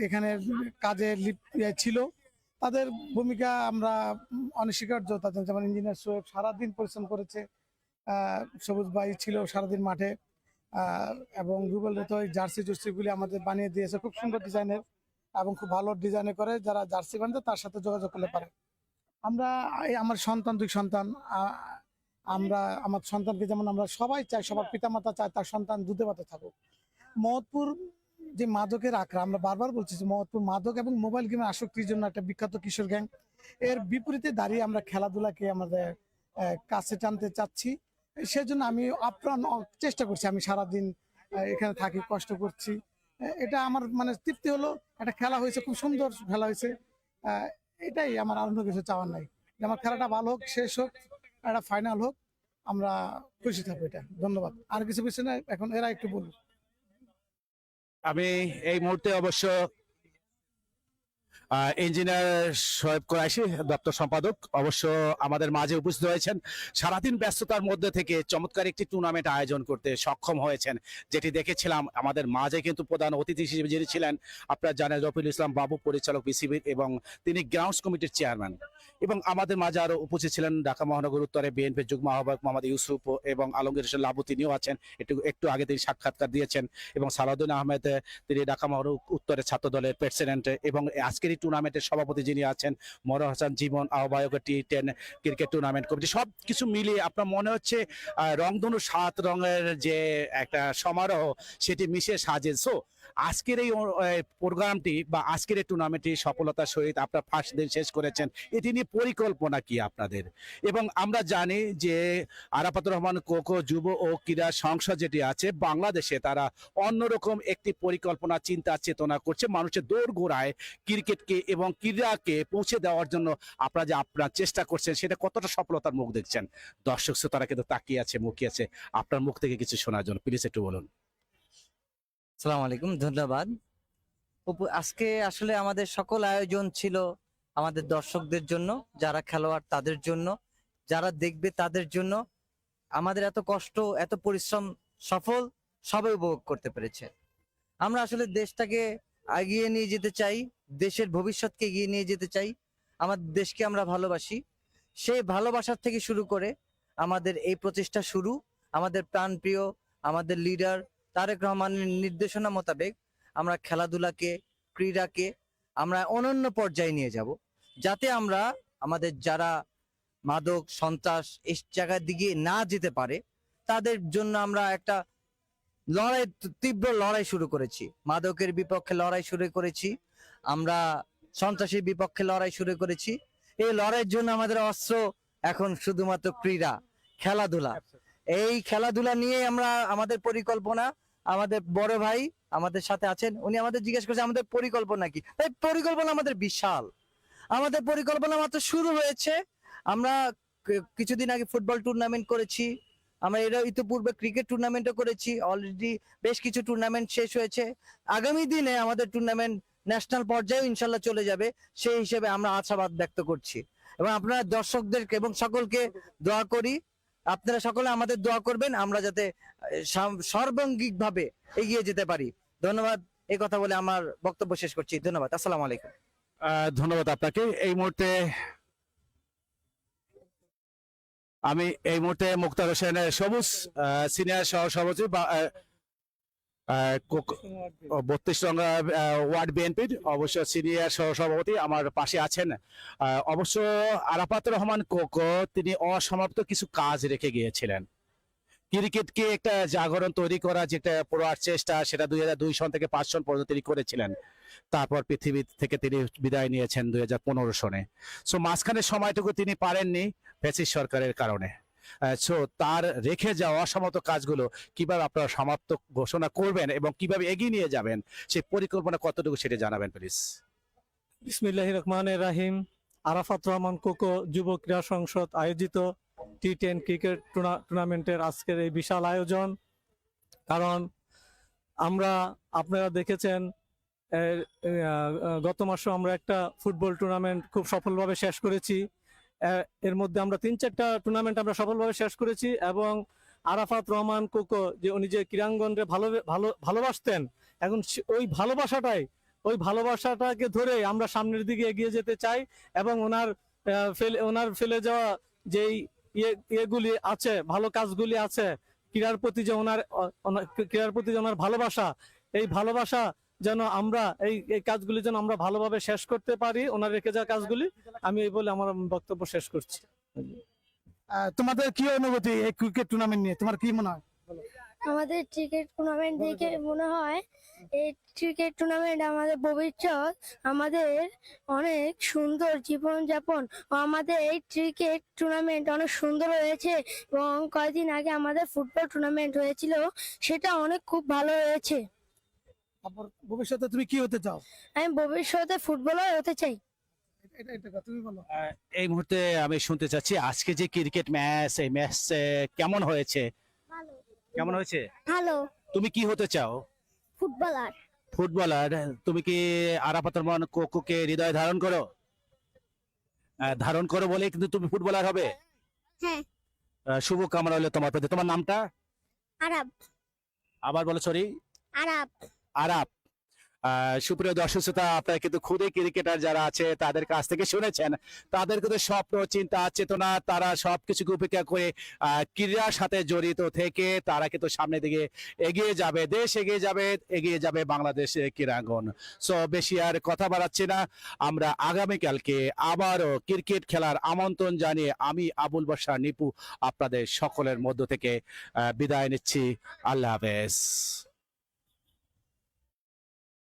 এখানে কাজে ছিল তাদের ভূমিকা আমরা অনস্বীকার্য। তাদের যেমন ইঞ্জিনিয়ার সোহেব সারাদিন পরিশ্রম করেছে, সবুজ ভাই ছিল সারাদিন মাঠে, এবং রুবেল তো জার্সিগুলি আমাদের বানিয়ে দিয়েছে খুব সুন্দর ডিজাইনের এবং খুব ভালো ডিজাইনে করে। যারা জার্সি বানাতে তার সাথে যোগাযোগ করলে পারে। আমরা আমার সন্তান, দুই সন্তান, আমরা আমার সন্তানকে যেমন আমরা সবাই চাই, সবার পিতামাতা চায় তার সন্তান দুধে ভাতে থাকুক। মহৎপুর যে মাদকের আখড়া, আমরা বারবার বলছি যে মহৎপুর মাদক এবং মোবাইল গেমের আসক্তির জন্য একটা বিখ্যাত কিশোর গ্যাং। এর বিপরীতে দাঁড়িয়ে আমরা খেলাধুলাকে আমাদের কাছে টানতে চাচ্ছি। সেজন্য আমি আপ্রাণ চেষ্টা করছি। আমি সারাদিন এখানে থাকি, কষ্ট করছি। এটা আমার মানে তৃপ্তি হলো, একটা খেলা হয়েছে, খুব সুন্দর খেলা হয়েছে। এটাই আমার অন্য কিছু চাওয়ার নাই। আমার খেলাটা ভালো হোক, শেষ হোক, একটা ফাইনাল হোক, আমরা খুশি থাকবো। এটা ধন্যবাদ। আর কিছু কিছু না, এখন এরা একটু বলুন। আমি এই মুহূর্তে অবশ্য ইঞ্জিনিয়ার সোহেব কোরাইশি, দপ্তর সম্পাদক, অবশ্য আমাদের মাঝে উপস্থিত হয়েছেন। সারাদিন ব্যস্ততার মধ্যে থেকে চমৎকার একটি টুর্নামেন্ট আয়োজন করতে সক্ষম হয়েছেন, যেটি দেখেছিলাম। আমাদের মাঝে কিন্তু প্রধান অতিথি হিসেবে যিনি ছিলেন আপনারা জানেন রফিকুল ইসলাম বাবু, পরিচালক বিসিবির, এবং তিনি গ্রাউন্ডস কমিটির চেয়ারম্যান। এবং আমাদের মাঝে আরো উপস্থিত ছিলেন ঢাকা মহানগর উত্তরে বিএনপির যুগ্ম আহ্বায়ক মোহাম্মদ ইউসুফ, এবং আলমগীর হোসেন লাবু, তিনিও আছেন। একটু আগে তিনি সাক্ষাৎকার দিয়েছেন, এবং সালাউদ্দিন আহমেদ, তিনি ঢাকা মহানগর উত্তরের ছাত্র দলের প্রেসিডেন্ট, এবং আজকের এই টুর্নামেন্টের সভাপতি যিনি আছেন মনোহর হাসান জীবন, আহ্বায়ক T10 ক্রিকেট টুর্নামেন্ট কমিটি। সবকিছু মিলিয়ে আপনার মনে হচ্ছে রংধনু 7 রঙের যে একটা সমারোহ, সেটি মিশে সাজে। সো আজকের এই প্রোগ্রামটি বা আজকের এই টুর্নামেন্টটি সফলতার সহিত আপনার ফার্স্ট দিন শেষ করেছেন, এটি নিয়ে পরিকল্পনা কি আপনাদের? এবং আমরা জানি যে আরাফাতুর রহমান কোকো যুব ও ক্রীড়া সংসদ যেটি আছে বাংলাদেশে, তারা অন্যরকম একটি পরিকল্পনা, চিন্তা চেতনা করছে মানুষের দোরগোড়ায় ক্রিকেটকে এবং ক্রীড়াকে পৌঁছে দেওয়ার জন্য। আপনারা যে আপনার চেষ্টা করছেন, সেটা কতটা সফলতার মুখ দেখছেন? দর্শক শ্রোতারা কিন্তু তাকিয়ে আছে, মুখিয়ে আছে আপনার মুখ থেকে কিছু শোনার জন্য। প্লিজ একটু বলুন। আসসালামু আলাইকুম, ধন্যবাদ। আজকে আসলে আমাদের সকল আয়োজন ছিল আমাদের দর্শকদের জন্য, যারা খেলোয়াড় তাদের জন্য, যারা দেখবে তাদের জন্য। আমাদের এত কষ্ট, এত পরিশ্রম সফল সবাই উপভোগ করতে পেরেছে। আমরা আসলে দেশটাকে এগিয়ে নিয়ে যেতে চাই, দেশের ভবিষ্যৎকে এগিয়ে নিয়ে যেতে চাই। আমাদের দেশকে আমরা ভালোবাসি। সেই ভালোবাসার থেকে শুরু করে আমাদের এই প্রচেষ্টা শুরু। আমাদের প্রাণপ্রিয় আমাদের লিডার তারেক রহমানের নির্দেশনা মোতাবেক আমরা খেলাধুলাকে, ক্রীড়াকে আমরা অনন্য পর্যায়ে নিয়ে যাব, যাতে আমরা আমাদের যারা মাদক, সন্ত্রাস এই জায়গার দিকে না যেতে পারে, তাদের জন্য আমরা একটা লড়াই, তীব্র লড়াই শুরু করেছি। মাদকের বিপক্ষে লড়াই শুরু করেছি, আমরা সন্ত্রাসীর বিপক্ষে লড়াই শুরু করেছি। এই লড়াইয়ের জন্য আমাদের অস্ত্র এখন শুধুমাত্র ক্রীড়া, খেলাধুলা। এই খেলাধুলা নিয়ে আমরা আমাদের পরিকল্পনা, আমাদের বড় ভাই আমাদের সাথে আছেন, উনি আমাদের জিজ্ঞেস করছে আমাদের পরিকল্পনা কি। এই পরিকল্পনা আমাদের বিশাল, আমাদের পরিকল্পনা মাত্র শুরু হয়েছে। আমরা কিছুদিন আগে ফুটবল টুর্নামেন্ট করেছি, আমরা এর ইতিপূর্বে ক্রিকেট টুর্নামেন্টও করেছি, অলরেডি বেশ কিছু টুর্নামেন্ট শেষ হয়েছে। আগামী দিনে আমাদের টুর্নামেন্ট ন্যাশনাল পর্যায়েও ইনশাল্লাহ চলে যাবে, সেই হিসেবে আমরা আশাবাদ ব্যক্ত করছি। এবং আপনারা দর্শকদের এবং সকলকে দোয়া করি, আপনারা সকলে আমাদের দোয়া করবেন, আমরা যাতে সর্বাঙ্গিক ভাবে এগিয়ে যেতে পারি। ধন্যবাদ, এই কথা বলে আমার বক্তব্য শেষ করছি। ধন্যবাদ, আসসালামু আলাইকুম। ধন্যবাদ আপনাকে। এই মুহূর্তে মুক্তার হোসেন সবুজ, সিনিয়র সহ সভাপতি 32 নং ওয়ার্ড বিএনপির অবশ্য সিনিয়র সহ সভাপতি আমার পাশে আছেন। অবশ্য আরাফাত রহমান কোকো তিনি অসমাপ্ত কিছু কাজ রেখে গিয়েছিলেন। ক্রিকেটকে একটা জাগরণ তৈরি করা যে একটা পড়ার চেষ্টা, সেটা 2002 সন থেকে 5 সন পর্যন্ত তিনি করেছিলেন। তারপর পৃথিবী থেকে তিনি বিদায় নিয়েছেন 2015 সনে। সো মাঝখানের সময়টুকু তিনি পারেননি ফ্যাসিস্ট সরকারের কারণে। সো তার রেখে যাওয়া অসমাপ্ত কাজগুলো কিভাবে আপনারা সমাপ্ত ঘোষণা করবেন এবং কিভাবে এগিয়ে নিয়ে যাবেন, সেই পরিকল্পনা কতটুকু সেটা জানাবেন প্লিজ। বিসমিল্লাহির রহমানির রহিম। আরাফাত রহমান কোকো যুব ক্রীড়া সংসদ আয়োজিত টি10 ক্রিকেট টুর্নামেন্টের আজকের এই বিশাল আয়োজন। কারণ আপনারা দেখেছেন গত মাসে আমরা একটা ফুটবল টুর্নামেন্ট খুব সফলভাবে শেষ করেছি। এর মধ্যে আমরা 3-4টা টুর্নামেন্ট আমরা সফলভাবে শেষ করেছি। এবং আরাফাত রহমান কোকো যে উনি যে ক্রীড়াঙ্গনকে ভালোবাসতেন, এখন ওই ভালোবাসাটাকে ধরে আমরা সামনের দিকে এগিয়ে যেতে চাই। এবং ওনার ফেলে যাওয়া যেই ইয়েগুলি আছে, ভালো কাজগুলি আছে, ক্রীড়ার প্রতি যে ওনার ভালোবাসা, এই ভালোবাসা যেন আমরা এই কাজগুলি যেন আমরা ভালোভাবে শেষ করতে পারি, ওনার রেখে যাওয়া কাজগুলি। আমি এই বলে আমার বক্তব্য শেষ করছি। তোমাদের কি অনুভূতি এই ক্রিকেট টুর্নামেন্ট নিয়ে, তোমার কি মনে হয়? আমাদের ক্রিকেট টুর্নামেন্ট দেখে মনে হয় এই ক্রিকেট টুর্নামেন্ট আমাদের ভবিষ্যৎ, আমাদের অনেক সুন্দর জীবনযাপন, ও আমাদের এই ক্রিকেট টুর্নামেন্ট অনেক সুন্দর হয়েছে। এবং কয়েকদিন আগে আমাদের ফুটবল টুর্নামেন্ট হয়েছিল, সেটা অনেক খুব ভালো হয়েছে। ভবিষ্যতে তুমি কি হতে চাও? আমি ভবিষ্যতে ফুটবলার হতে চাই। তুমি বলো। এই মুহূর্তে আমি শুনতে চাচ্ছি আজকে যে ক্রিকেট ম্যাচ, এই ম্যাচ কেমন হয়েছে? কেমন হয়েছে? ভালো। তুমি কি হতে চাও? ফুটবলার। ফুটবলার। তুমি কি আরাফাত রহমান কোকোকে হৃদয়ে ধারণ করো? ধারণ করো বলে কিন্তু তুমি ফুটবলার হবে? হ্যাঁ। শুভ কামনা হলো তোমার প্রতি। তোমার নামটা? আরাব। আবার বলো, সরি। আরাব। আরাব। সুপ্রিয় দর্শক শ্রোতা, আপনারা কিন্তু খুদে ক্রিকেটার যারা আছে তাদের কাছ থেকে শুনেছেন, তাদের কিন্তু স্বপ্ন, চিন্তা, চেতনা, তারা সবকিছুকে উপেক্ষা করে ক্রীড়ার সাথে জড়িত থেকে তারা কিন্তু সামনের দিকে এগিয়ে যাবে, দেশ এগিয়ে যাবে বাংলাদেশের ক্রীড়াঙ্গন। সো বেশি আর কথা বাড়াচ্ছি না, আমরা আগামীকালকে আবারও ক্রিকেট খেলার আমন্ত্রণ জানিয়ে আমি আবুল বাশার নিপু আপনাদের সকলের মধ্য থেকে বিদায় নিচ্ছি। আল্লাহ হাফেজ।